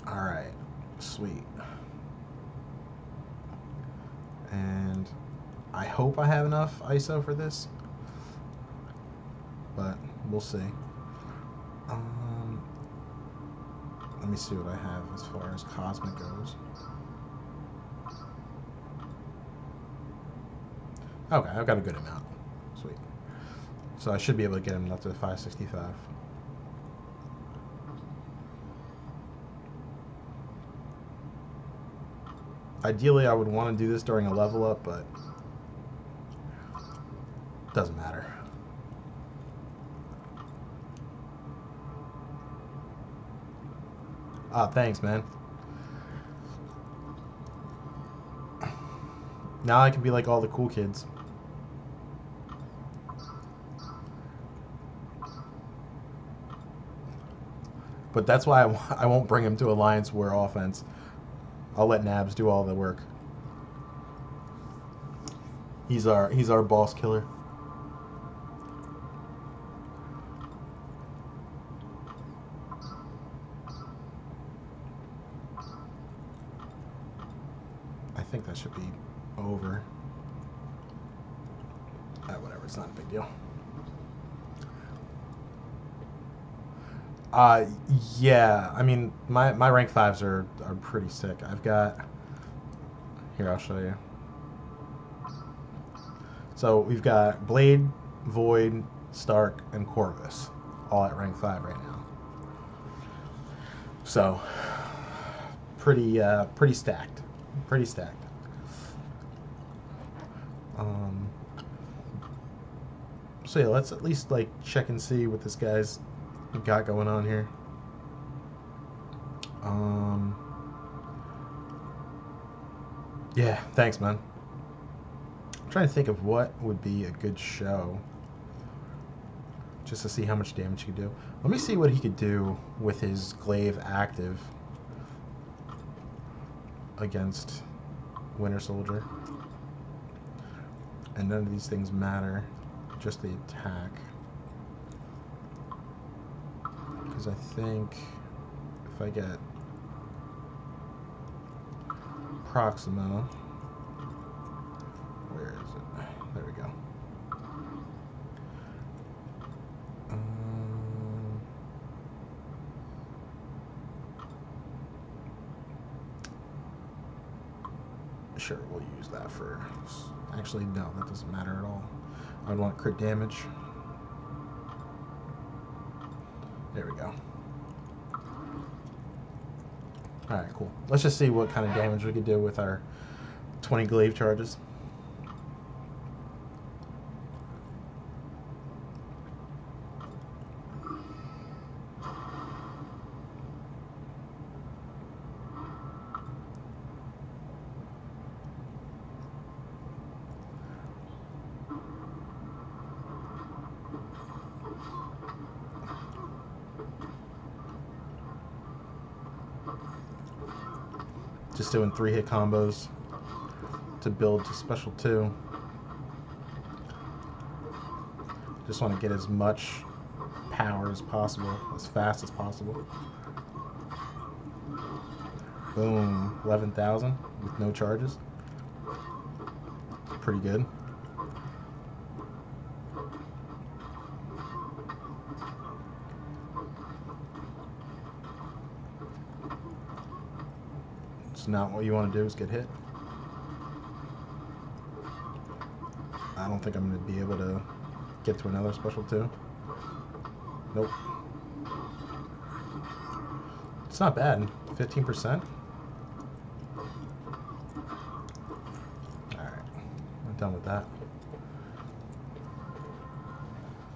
All right, sweet. And I hope I have enough ISO for this, but we'll see. Let me see what I have as far as Cosmic goes. Okay, I've got a good amount. Sweet. So I should be able to get him up to 565. Ideally, I would want to do this during a level up, but Doesn't matter. Ah, thanks, man. Now I can be like all the cool kids. But that's why I won't bring him to Alliance War offense. I'll let Nabs do all the work. He's our boss killer. I think that should be over. Whatever, it's not a big deal. Yeah, I mean, my rank 5s are pretty sick. I've got... Here, I'll show you. So, we've got Blade, Void, Stark, and Corvus, all at rank 5 right now. So, pretty stacked. Pretty stacked. So yeah, let's at least like check and see what this guy's got going on here. Yeah, thanks, man. I'm trying to think of what would be a good show just to see how much damage he could do. Let me see what he could do with his glaive active against Winter Soldier. And none of these things matter, just the attack. Because I think if I get Proximo, where is it? There we go. Sure, we'll use that for... Actually, no, that doesn't matter at all. I'd want crit damage. There we go. Alright, cool. Let's just see what kind of damage we could do with our 20 glaive charges. Just doing 3-hit combos to build to special 2. Just want to get as much power as possible, as fast as possible. Boom, 11,000 with no charges. Pretty good. It's not what you want to do is get hit. I don't think I'm going to be able to get to another special 2. Nope. It's not bad. 15%. Alright. I'm done with that.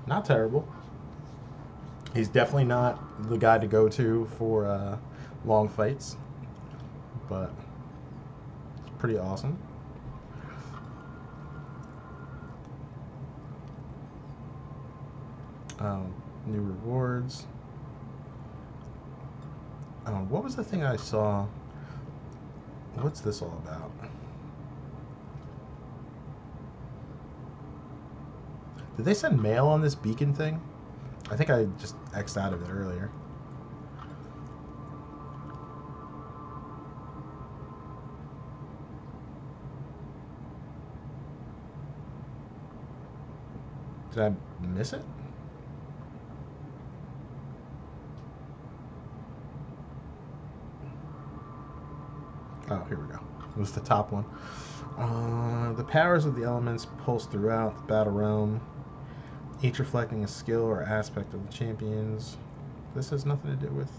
Not terrible. He's definitely not the guy to go to for long fights. But it's pretty awesome. New rewards. What was the thing I saw? What's this all about? Did they send mail on this beacon thing? I think I just X'd out of it earlier. Did I miss it? Oh, here we go. It was the top one. The powers of the elements pulse throughout the battle realm, each reflecting a skill or aspect of the champions. This has nothing to do with...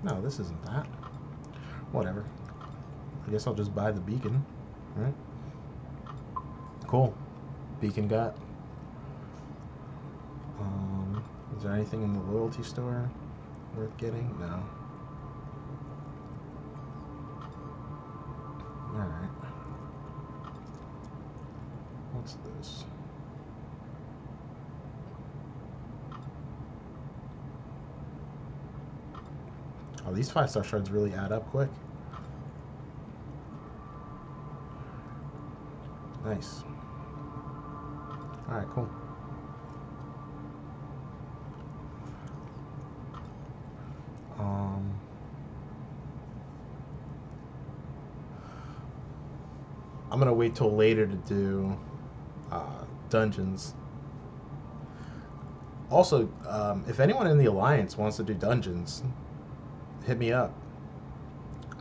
No, this isn't that. Whatever. guess I'll just buy the beacon. Right? Cool. Beacon got. Is there anything in the loyalty store worth getting? No. Alright. What's this? Oh, these 5-star shards really add up quick. Nice. Alright, cool. I'm gonna wait till later to do dungeons. Also, if anyone in the Alliance wants to do dungeons, hit me up.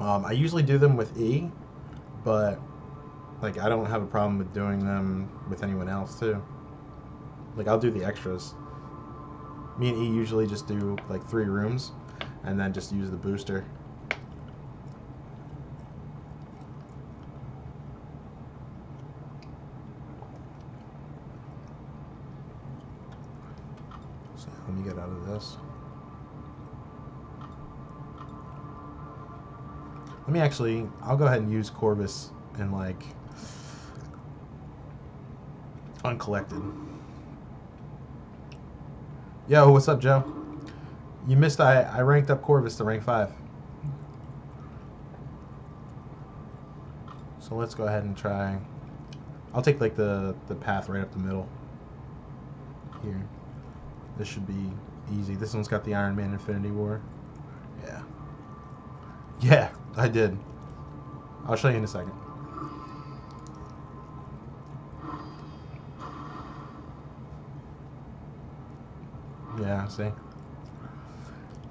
I usually do them with E, but like I don't have a problem with doing them with anyone else too. Like I'll do the extras. Me and E usually just do like 3 rooms, and then just use the booster. So let me get out of this. Let me actually, I'll go ahead and use Corvus in like uncollected. Yo, what's up, Joe? You missed, I ranked up Corvus to rank 5. So let's go ahead and try. I'll take like the path right up the middle here. This should be easy. This one's got the Iron Man Infinity War. Yeah. Yeah, I did. I'll show you in a second. Yeah, see?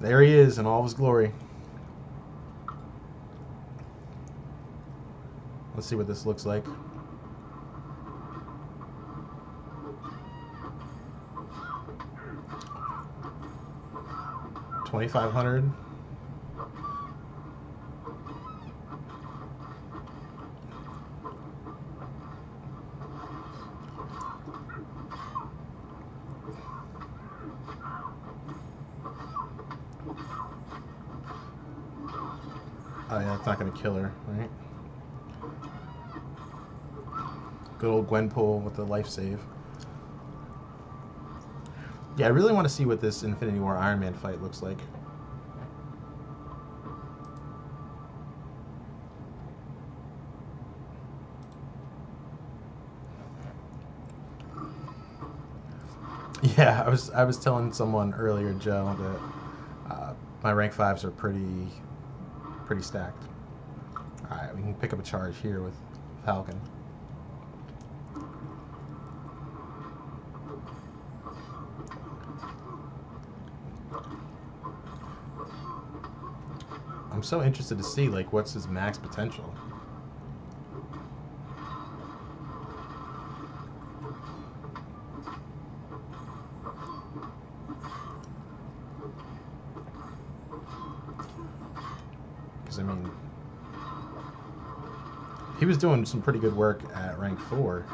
There he is in all of his glory. Let's see what this looks like. $2,500. Oh yeah, it's not gonna kill her, right? Good old Gwenpool with the life save. Yeah, I really want to see what this Infinity War Iron Man fight looks like. Yeah, I was telling someone earlier, Joe, that my rank 5s are pretty stacked. All right, we can pick up a charge here with Falcon. I'm so interested to see like what's his max potential. Because I mean, he was doing some pretty good work at rank 4,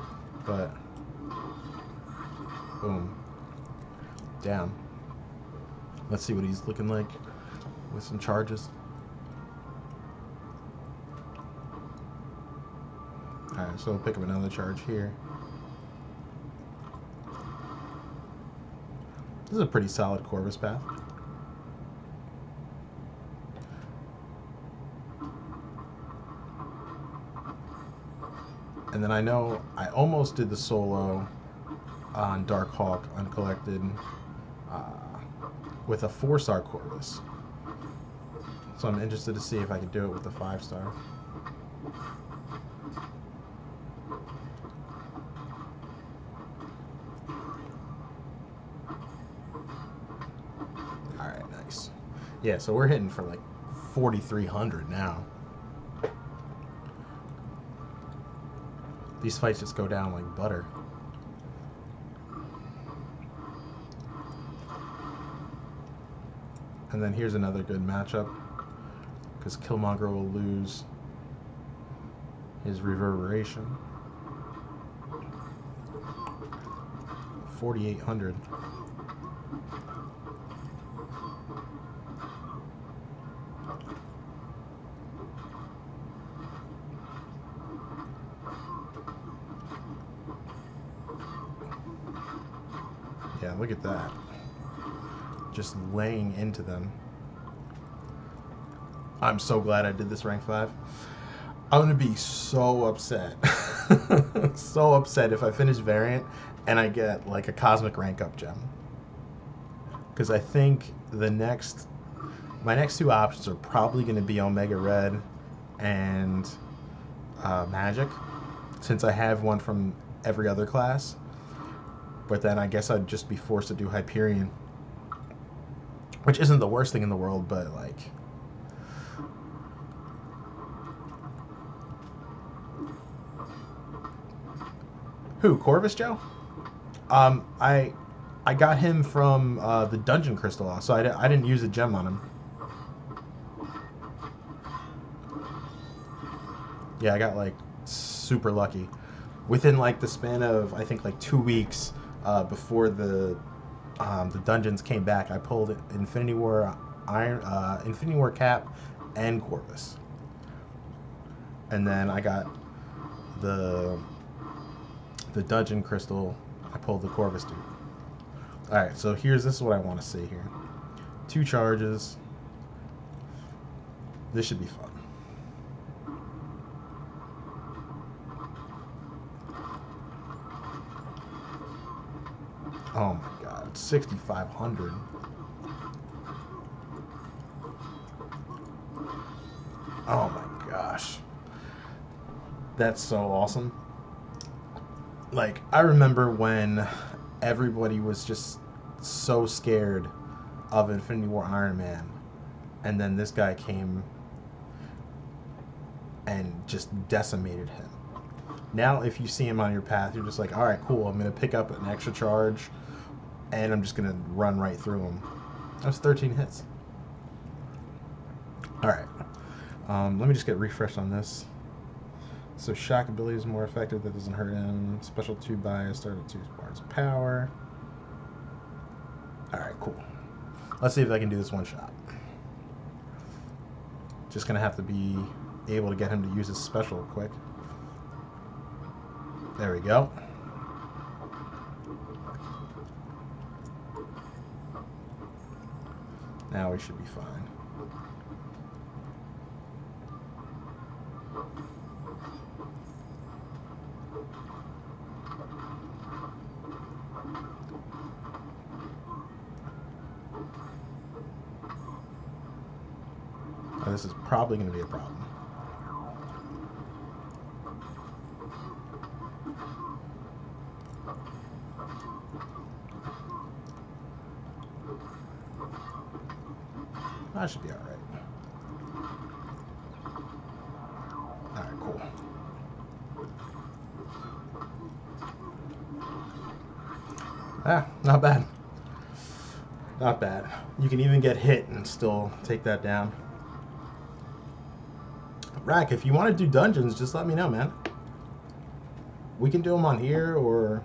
but boom, down. Let's see what he's looking like with some charges. Alright, so we'll pick up another charge here. This is a pretty solid Corvus path. And then I know I almost did the solo on Dark Hawk uncollected with a 4-star Corvus. So I'm interested to see if I could do it with the 5-star. Alright, nice. Yeah, so we're hitting for like 4,300 now. These fights just go down like butter. And then here's another good matchup, because Killmonger will lose his reverberation. 4,800. Yeah, look at that. Just laying into them. I'm so glad I did this rank 5. I'm gonna be so upset. So upset if I finish variant and I get like a cosmic rank up gem. Because I think my next 2 options are probably gonna be Omega Red and Magic, since I have one from every other class. But then I guess I'd just be forced to do Hyperion, which isn't the worst thing in the world, but like, who, Corvus Joe? I got him from the Dungeon Crystal, so I didn't use a gem on him. Yeah, I got like super lucky. Within like the span of, I think, like 2 weeks before the dungeons came back, I pulled Infinity War Infinity War Cap and Corvus, and then I got the Dungeon Crystal. I pulled the Corvus dude. All right, so this is what I want to see here. 2 charges. This should be fun. Oh my god, 6,500. Oh my gosh. That's so awesome. Like, I remember when everybody was just so scared of Infinity War Iron Man, and then this guy came and just decimated him. Now, if you see him on your path, you're just like, alright, cool, I'm going to pick up an extra charge, and I'm just going to run right through him. That's 13 hits. Alright. Let me just get refreshed on this. So shock ability is more effective. That doesn't hurt him. Special 2 bias. Start at 2 bars of power. Alright, cool. Let's see if I can do this one shot. Just going to have to be able to get him to use his special quick. There we go. Now we should be fine. Oh, this is probably going to be a problem. That should be alright. Alright, cool. Ah, not bad. Not bad. You can even get hit and still take that down. Rack, if you want to do dungeons, just let me know, man. We can do them on here, or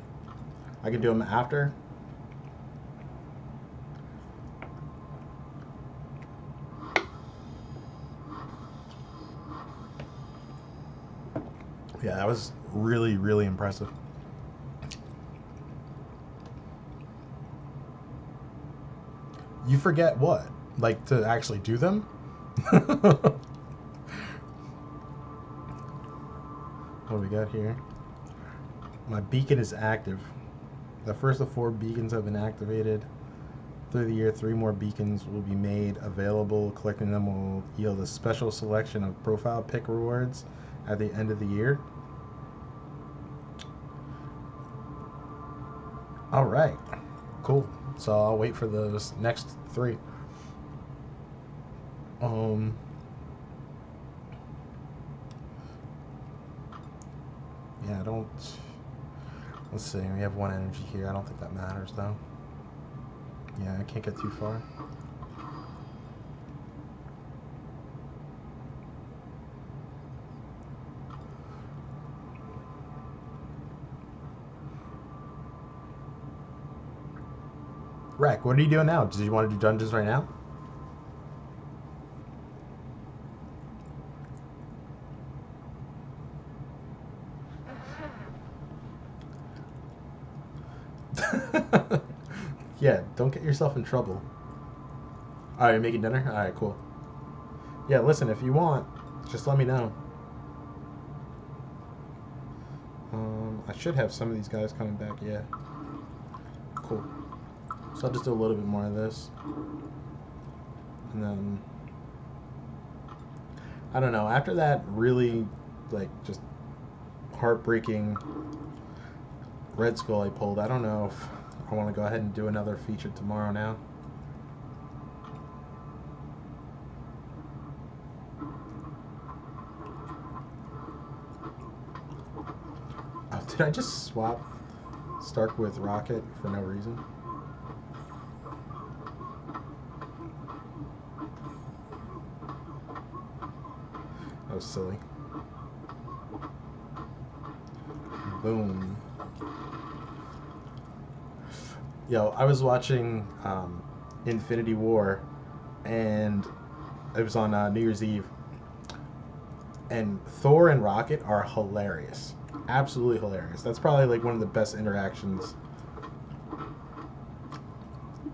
I can do them after. Yeah, that was really, really impressive. You forget what? Like, to actually do them? What do we got here? My beacon is active. The first of 4 beacons have been activated. Through the year, 3 more beacons will be made available. Collecting them will yield a special selection of profile pick rewards at the end of the year. Alright, cool. So I'll wait for those next 3. Yeah, I don't... Let's see, we have 1 energy here. I don't think that matters, though. Yeah, I can't get too far. Rec, what are you doing now? Did you want to do dungeons right now? Yeah, don't get yourself in trouble. Alright, you're making dinner? Alright, cool. Yeah, listen, if you want, just let me know. I should have some of these guys coming back, yeah. Cool. So I'll just do a little bit more of this. And then, I don't know, after that really, like, just heartbreaking Red Skull I pulled, I don't know if I want to go ahead and do another feature tomorrow now. Oh, did I just swap Stark with Rocket for no reason? That was silly. Boom. Yo, I was watching Infinity War, and it was on New Year's Eve, and Thor and Rocket are hilarious. Absolutely hilarious. That's probably like one of the best interactions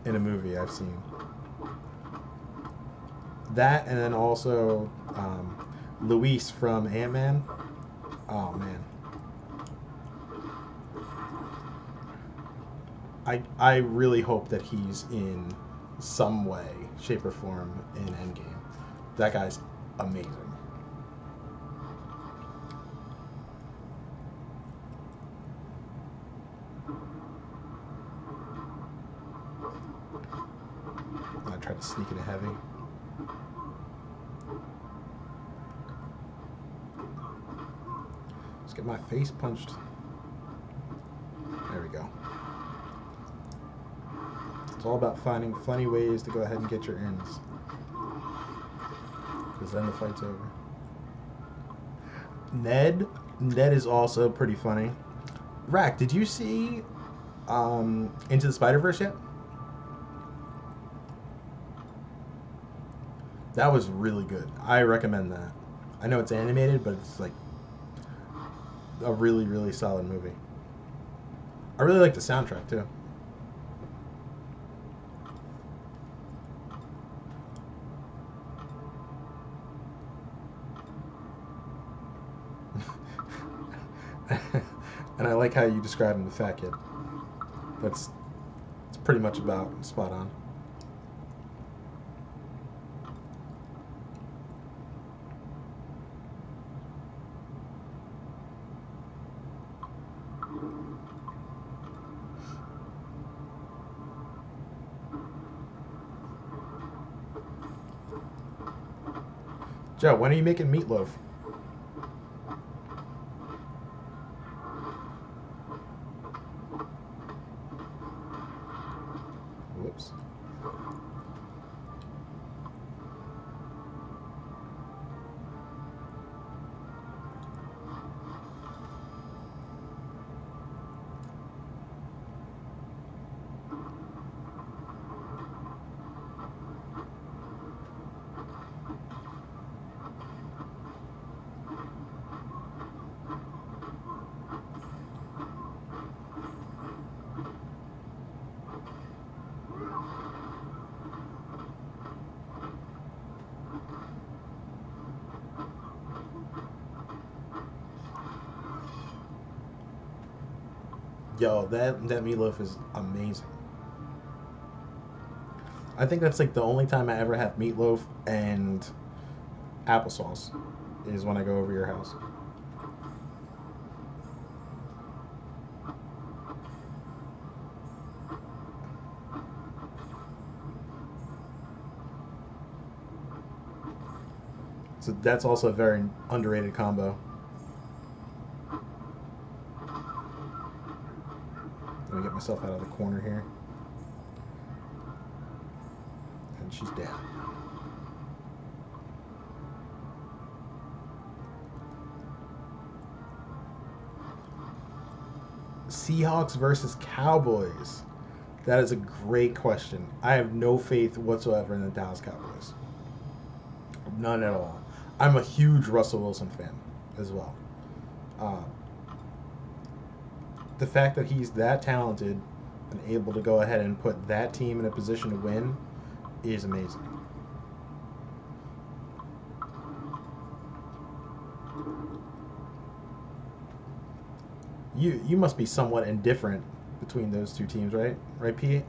in a movie I've seen. That, and then also Luis from Ant-Man. Oh man. I really hope that he's in some way, shape, or form in Endgame. That guy's amazing. I tried to sneak in a heavy. Let's get my face punched. There we go. It's all about finding funny ways to go ahead and get your ends. Because then the fight's over. Ned is also pretty funny. Rack, did you see Into the Spider-Verse yet? That was really good. I recommend that. I know it's animated, but it's like a really, really solid movie. I really like the soundtrack too. And I like how you describe him, the fat kid. It's pretty much about spot on. Joe, when are you making meatloaf? Whoops. Yo, that meatloaf is amazing. I think that's like the only time I ever have meatloaf and applesauce is when I go over your house. So that's also a very underrated combo. Let me get myself out of the corner here. And she's down. Seahawks versus Cowboys. That is a great question. I have no faith whatsoever in the Dallas Cowboys. None at all. I'm a huge Russell Wilson fan as well. Uh, the fact that he's that talented and able to go ahead and put that team in a position to win is amazing. You must be somewhat indifferent between those two teams, right? Right, Pete?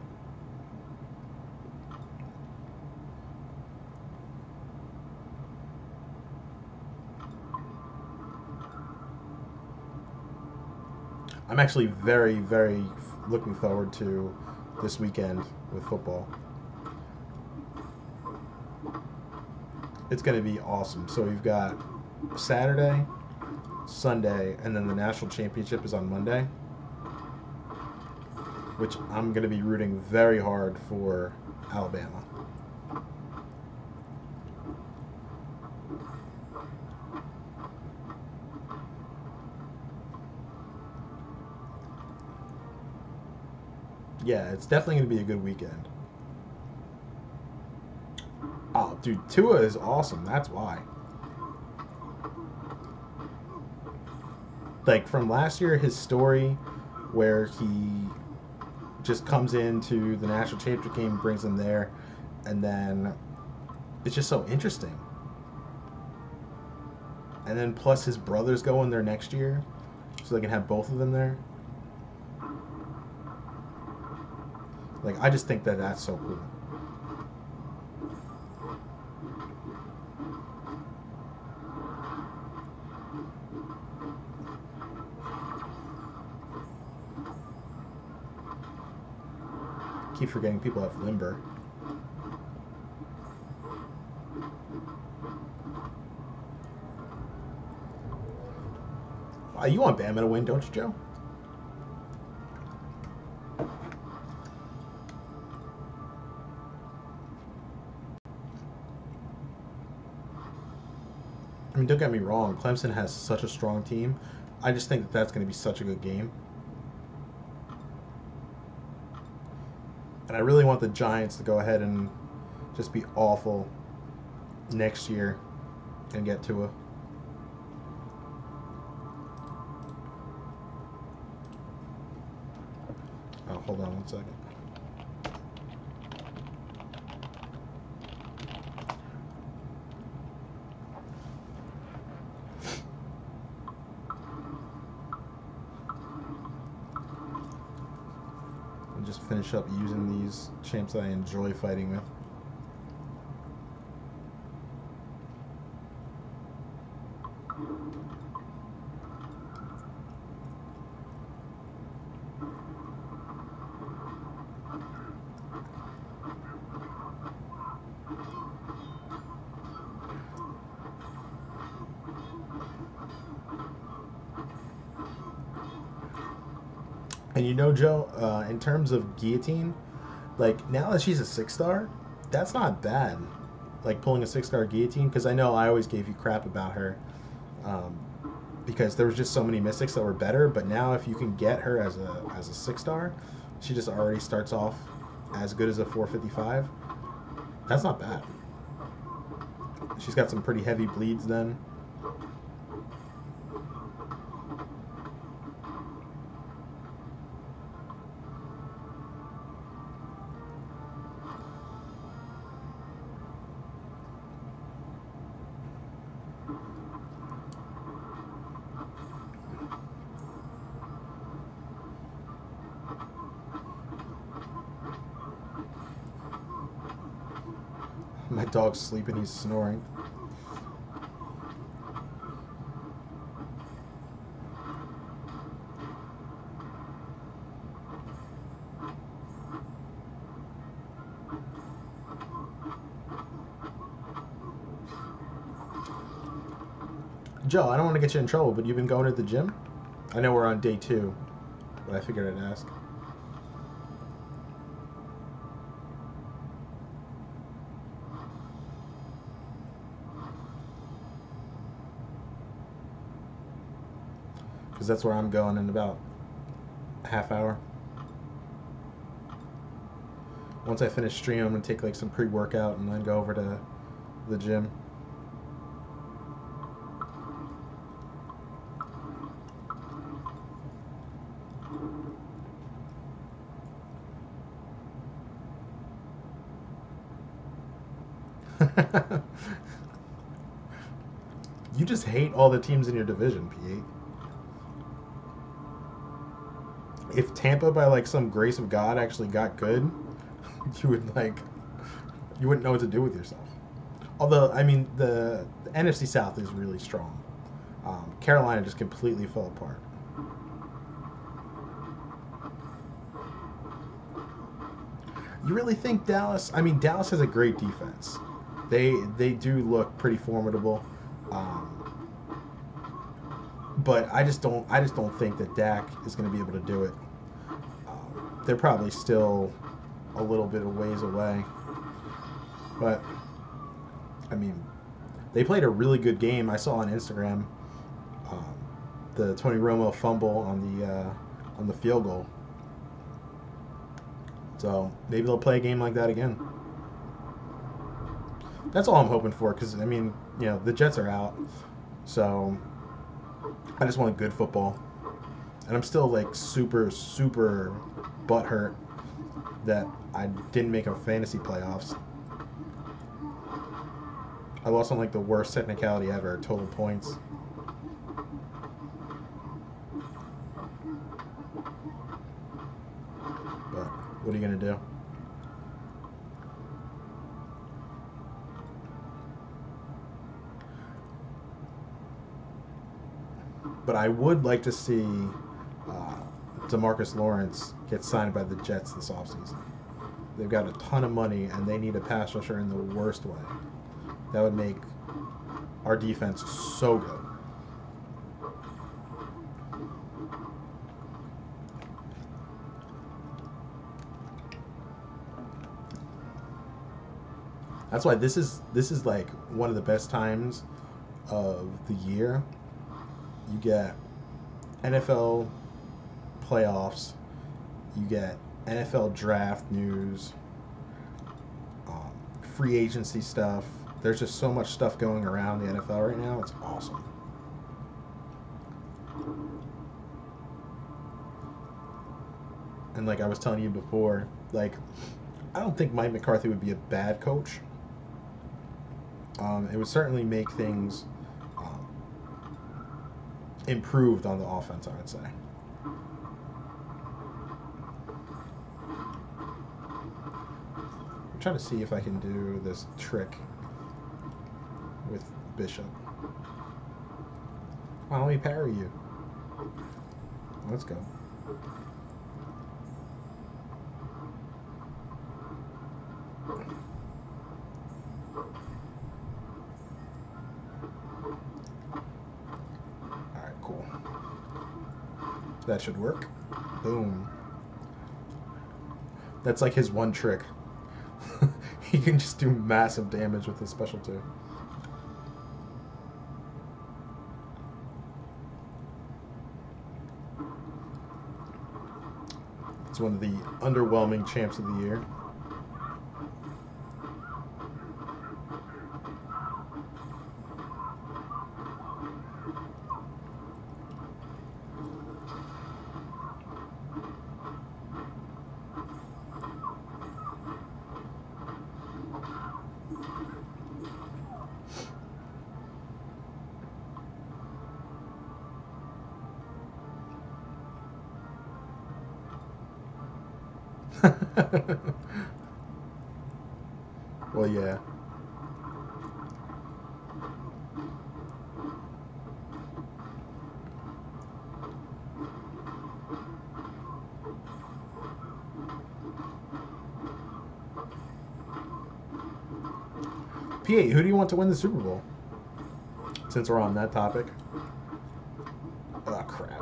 I'm actually very, very looking forward to this weekend with football. It's going to be awesome. So we've got Saturday, Sunday, and then the national championship is on Monday, which I'm going to be rooting very hard for Alabama. Yeah, it's definitely going to be a good weekend. Oh, dude, Tua is awesome. That's why. Like from last year, his story where he just comes into the national championship game, brings them there, and then it's just so interesting. And then plus his brothers go in there next year, so they can have both of them there. Like I just think that that's so cool. Keep forgetting people have limber. You want Bama to win, don't you, Joe? I mean, don't get me wrong. Clemson has such a strong team. I just think that that's going to be such a good game. And I really want the Giants to go ahead and just be awful next year and get to a. Oh, hold on one second. And just finish up using these champs that I enjoy fighting with. And you know, Joe, in terms of guillotine, like now that she's a 6-star, that's not bad. Like pulling a 6-star guillotine, because I know I always gave you crap about her, um, because there was just so many mystics that were better. But now if you can get her as a 6-star, she just already starts off as good as a 455. That's not bad. She's got some pretty heavy bleeds then. My dog's sleeping, he's snoring. Joe, I don't want to get you in trouble, but you've been going to the gym? I know we're on day 2, but I figured I'd ask. Because that's where I'm going in about a half hour. Once I finish stream, I'm gonna take like some pre-workout and then go over to the gym. You just hate all the teams in your division, P8. If Tampa, by like some grace of God, actually got good, you would like, you wouldn't know what to do with yourself. Although, I mean, the NFC South is really strong. Carolina just completely fell apart. You really think Dallas? I mean, Dallas has a great defense. They do look pretty formidable, but I just don't think that Dak is going to be able to do it. They're probably still a little bit of ways away, but I mean, they played a really good game. I saw on Instagram the Tony Romo fumble on the field goal. So maybe they'll play a game like that again. That's all I'm hoping for, because I mean, you know, the Jets are out, so I just want good football. And I'm still like super butthurt that I didn't make a fantasy playoffs. I lost on like the worst technicality ever, total points. But what are you gonna do? But I would like to see DeMarcus Lawrence get signed by the Jets this offseason. They've got a ton of money, and they need a pass rusher in the worst way. That would make our defense so good. That's why this is like one of the best times of the year. You get NFL playoffs, you get NFL draft news, free agency stuff. There's just so much stuff going around the NFL right now. It's awesome. And like I was telling you before, like I don't think Mike McCarthy would be a bad coach. It would certainly make things improved on the offense, I would say. I'm trying to see if I can do this trick with Bishop. Why don't we parry you? Let's go. Alright, cool. That should work. Boom. That's like his one trick. He can just do massive damage with his special two. It's one of the underwhelming champs of the year. Well, yeah. P8, who do you want to win the Super Bowl? Since we're on that topic. Oh, crap.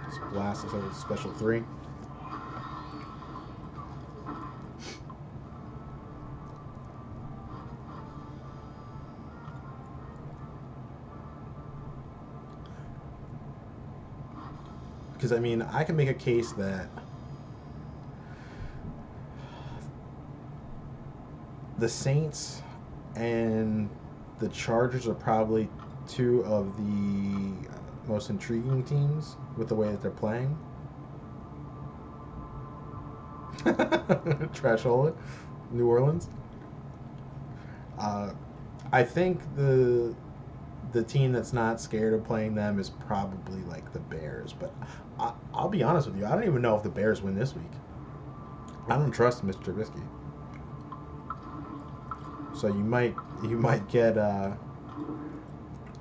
Let's blast this over to special 3. Because I mean, I can make a case that the Saints and the Chargers are probably two of the most intriguing teams with the way that they're playing. Trash hole, New Orleans. Uh, I think the team that's not scared of playing them is probably like the Bears. But I'll be honest with you, I don't even know if the Bears win this week. I don't trust Mr. Trubisky. So you might get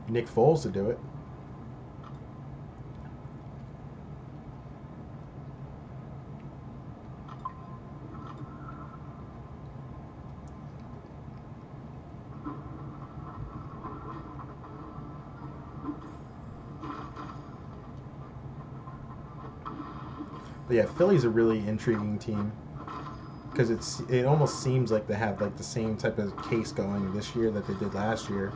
Nick Foles to do it. But yeah, Philly's a really intriguing team because it almost seems like they have like the same type of case going this year that they did last year.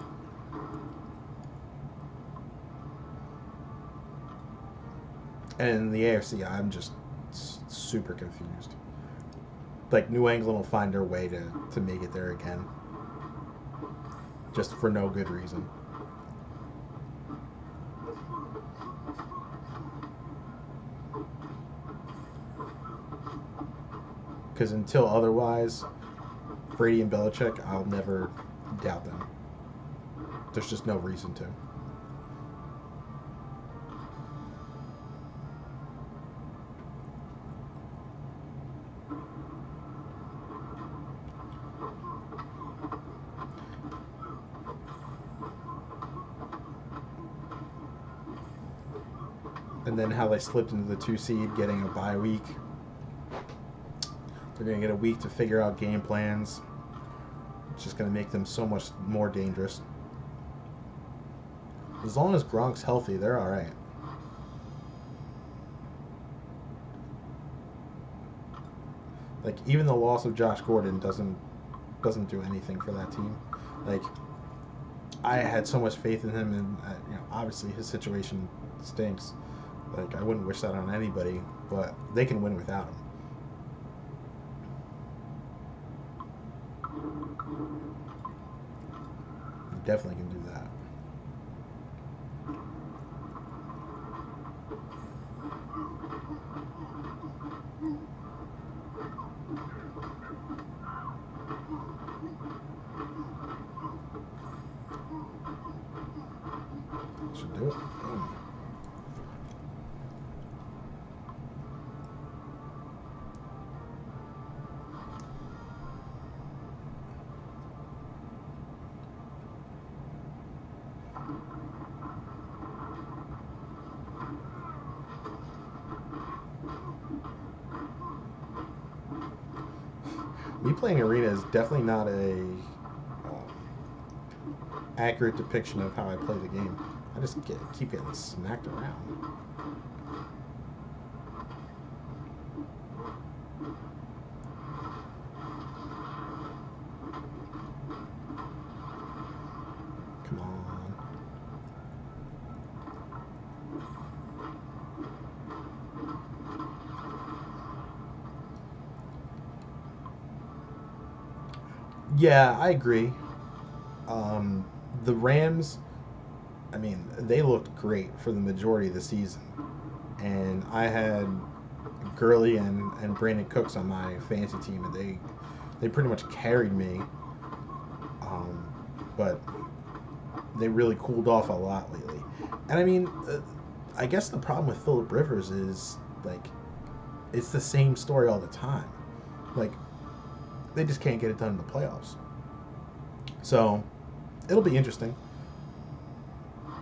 And in the AFC, I'm just super confused. Like New England will find their way to make it there again, just for no good reason. Because until otherwise, Brady and Belichick, I'll never doubt them. There's just no reason to. And then how they slipped into the 2 seed, getting a bye week. They're going to get a week to figure out game plans. It's just going to make them so much more dangerous. As long as Gronk's healthy, they're all right. Like even the loss of Josh Gordon doesn't do anything for that team. Like I had so much faith in him, and obviously his situation stinks. Like I wouldn't wish that on anybody, but they can win without him. They definitely can do that. Should do it. Boom. Me playing arena is definitely not a accurate depiction of how I play the game. I just keep getting smacked around. Come on. Yeah, I agree. The Rams, I mean, they looked great for the majority of the season. And I had Gurley and Brandon Cooks on my fantasy team, and they pretty much carried me. Um, but they really cooled off a lot lately. And I mean, I guess the problem with Phillip Rivers is like it's the same story all the time. Like they just can't get it done in the playoffs. So it'll be interesting.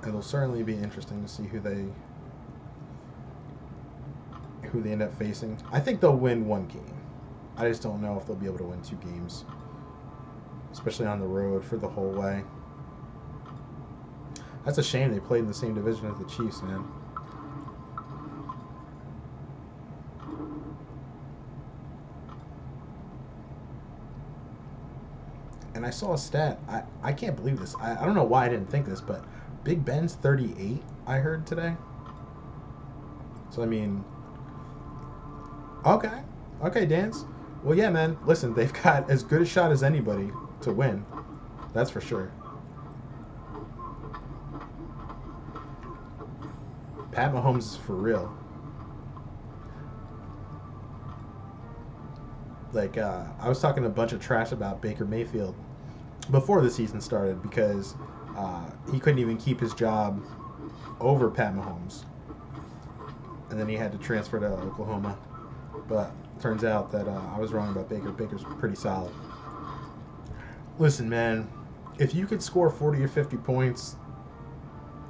It'll certainly be interesting to see who they end up facing. I think they'll win one game. I just don't know if they'll be able to win 2 games, especially on the road for the whole way. That's a shame they played in the same division as the Chiefs, man. And I saw a stat. I can't believe this. I don't know why I didn't think this, but Big Ben's 38, I heard today. So I mean, okay, okay, Dance. Well, yeah, man. Listen, they've got as good a shot as anybody to win. That's for sure. Pat Mahomes is for real. Like, I was talking a bunch of trash about Baker Mayfield before the season started because he couldn't even keep his job over Pat Mahomes. And then he had to transfer to Oklahoma. But turns out that I was wrong about Baker. Baker's pretty solid. Listen, man, if you could score 40 or 50 points,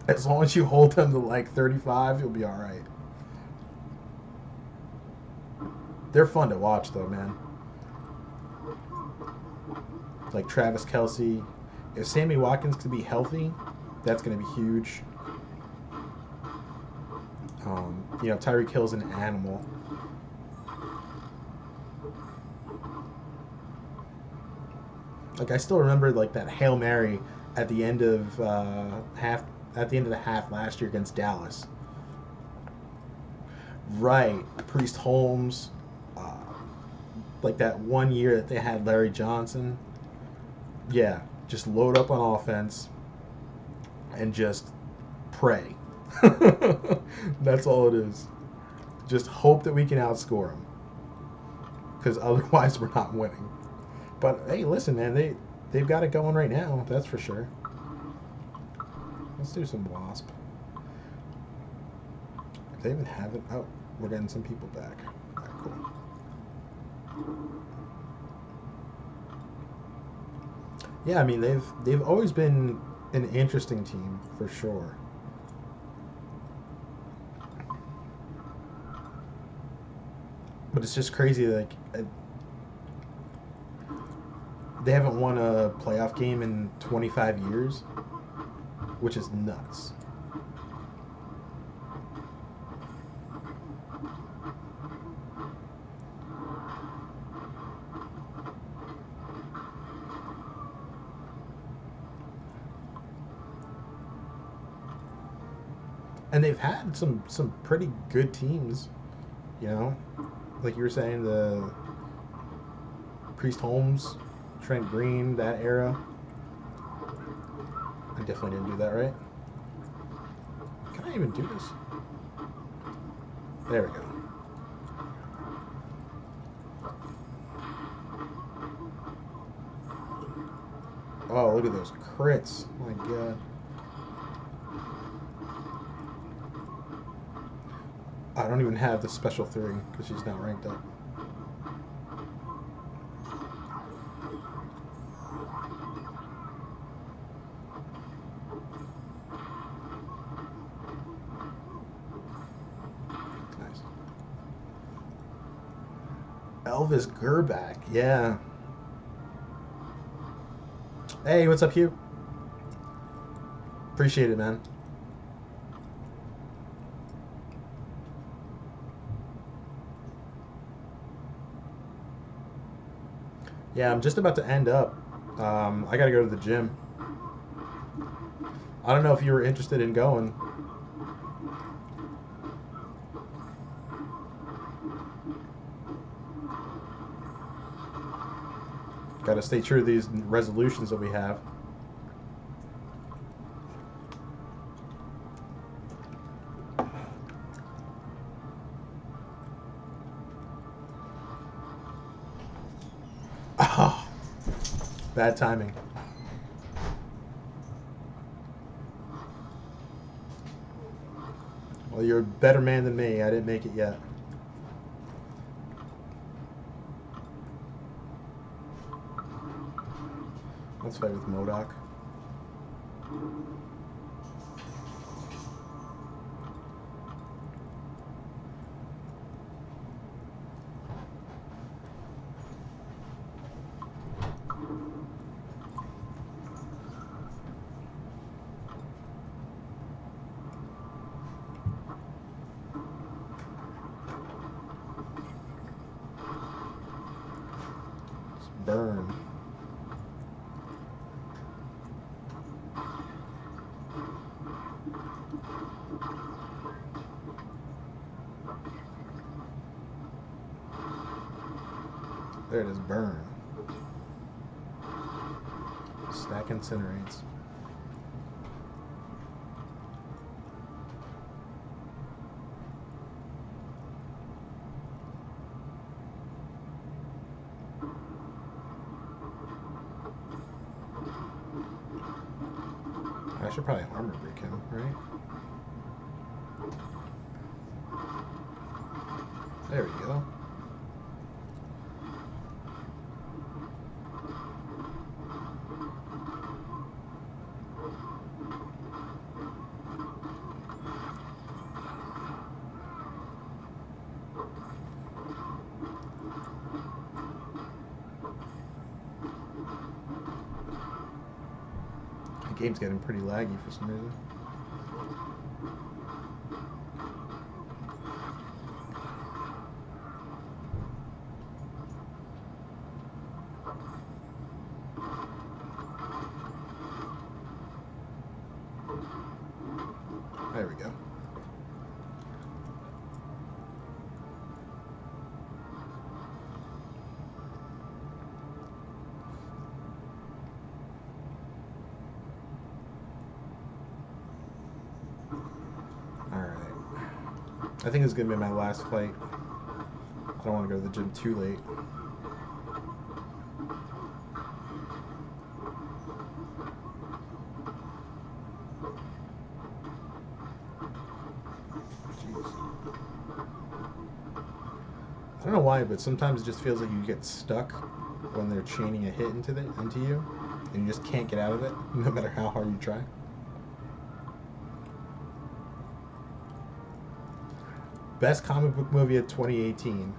as long as you hold them to like 35, you'll be all right. They're fun to watch, though, man. Like Travis Kelce. If Sammy Watkins could be healthy, that's going to be huge. You know, Tyreek Hill's an animal. Like, I still remember like that Hail Mary at the end of the half last year against Dallas. Right, Priest Holmes. Like that one year that they had Larry Johnson. Yeah, just load up on offense and just pray. That's all it is. Just hope that we can outscore them, because otherwise we're not winning. But hey, listen, man, they've got it going right now. That's for sure. Let's do some Wasp. If they even have it, oh, we're getting some people back. Right, cool. Yeah, I mean they've always been an interesting team for sure. But it's just crazy, like they haven't won a playoff game in 25 years, which is nuts. And they've had some pretty good teams, you know, like you were saying, the Priest Holmes, Trent Green, that era. I definitely didn't do that right. Can I even do this? There we go. Oh, look at those crits. My God. I don't even have the special 3 because she's not ranked up. Nice. Elvis Gerback, yeah. Hey, what's up, Hugh? Appreciate it, man. Yeah, I'm just about to end up. I gotta go to the gym. I don't know if you were interested in going. Gotta stay true to these resolutions that we have. Oh, bad timing. Well, you're a better man than me. I didn't make it yet. Let's fight with MODOK. Burn. There it is, burn. Stack incinerates. I should probably armor break him, right? There we go. The game's getting pretty laggy for some reason. There we go. Alright. I think this is going to be my last fight. I don't want to go to the gym too late. I don't know why, but sometimes it just feels like you get stuck when they're chaining a hit into you, and you just can't get out of it, no matter how hard you try. Best comic book movie of 2018.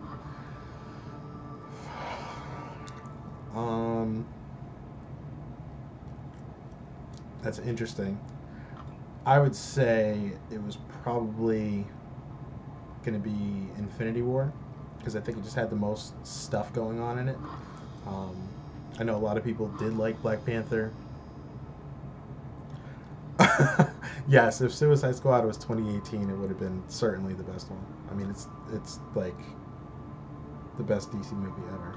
That's interesting. I would say it was probably going to be Infinity War, because I think it just had the most stuff going on in it. I know a lot of people did like Black Panther. Yes, if Suicide Squad was 2018, it would have been certainly the best one. I mean, it's like the best DC movie ever.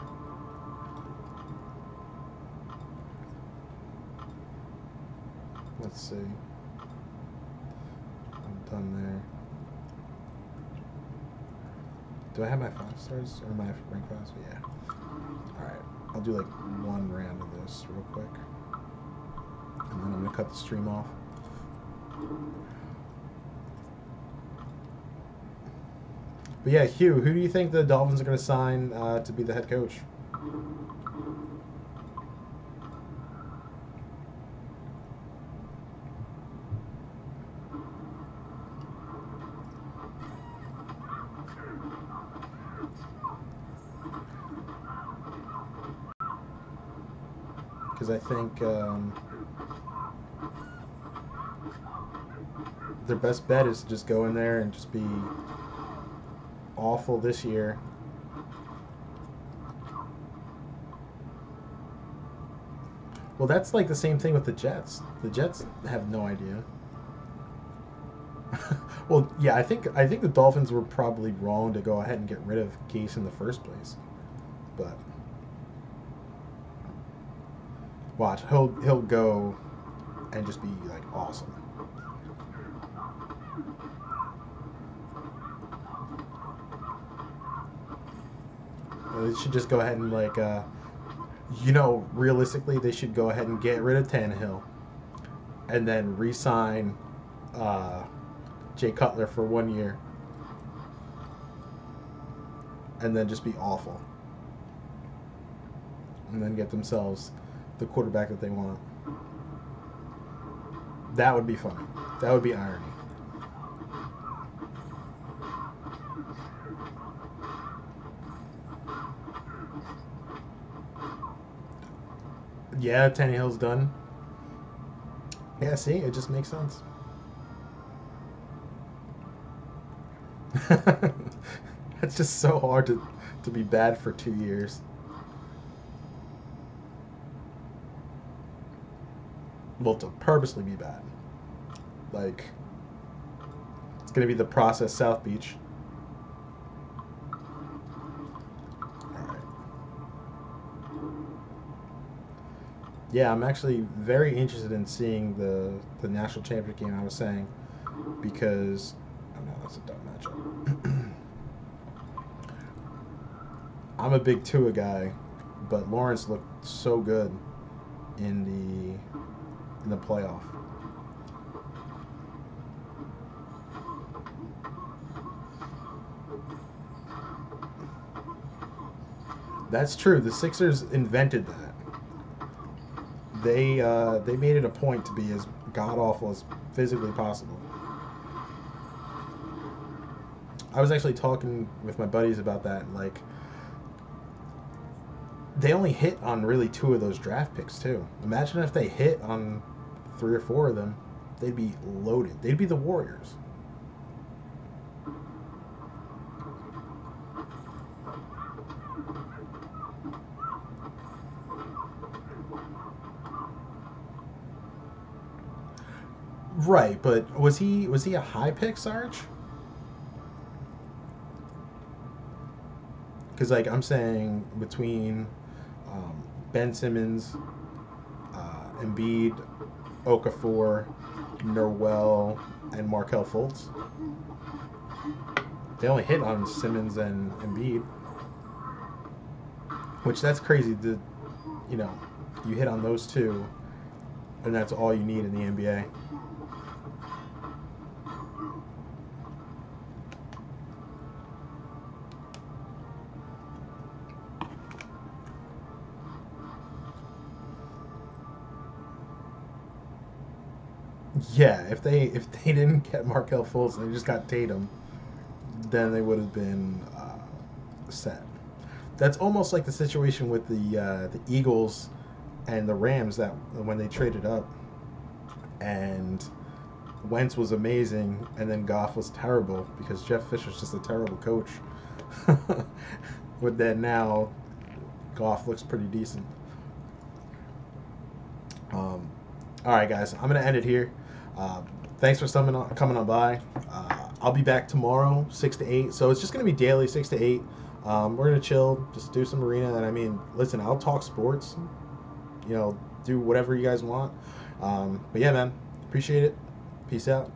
Let's see. I'm done there. Do I have my 5 stars or my rank 5s? Yeah. Alright. I'll do like one round of this real quick. And then I'm going to cut the stream off. But yeah, Hugh, who do you think the Dolphins are going to sign to be the head coach? Because I think their best bet is to just go in there and just be awful this year. Well, that's like the same thing with the Jets. The Jets have no idea. Well, yeah, I think the Dolphins were probably wrong to go ahead and get rid of Gase in the first place. But watch, he'll go and just be like awesome. They should just go ahead and like, realistically, they should go ahead and get rid of Tannehill, and then re-sign Jay Cutler for 1 year, and then just be awful, and then get themselves the quarterback that they want. That would be funny. That would be irony. Yeah, Tannehill's done. Yeah, see, it just makes sense. It's just so hard to be bad for 2 years. Well, to purposely be bad. Like, it's going to be the process South Beach. Alright. Yeah, I'm actually very interested in seeing the national championship game. I was saying because oh no, that's a dumb matchup. I'm a big Tua guy, but Lawrence looked so good in the playoff. That's true. The Sixers invented that. They made it a point to be as god awful as physically possible. I was actually talking with my buddies about that. Like, they only hit on really two of those draft picks too. Imagine if they hit on three or four of them, they'd be loaded. They'd be the Warriors. Right, but was he a high pick, Sarge? Because like I'm saying between Ben Simmons, Embiid, Okafor, Norwell, and Markel Fultz, they only hit on Simmons and Embiid, which that's crazy. You know, you hit on those two, and that's all you need in the NBA. Yeah, if they didn't get Markel Fultz and they just got Tatum, then they would have been set. That's almost like the situation with the Eagles and the Rams that when they traded up and Wentz was amazing and then Goff was terrible because Jeff Fisher's just a terrible coach. With that now, Goff looks pretty decent. All right, guys, I'm gonna end it here. Uh, Thanks for coming on by. I'll be back tomorrow, 6 to 8. So it's just gonna be daily, 6 to 8. We're gonna chill, just do some arena, and I mean, listen, I'll talk sports. Do whatever you guys want. But yeah, man, appreciate it. Peace out.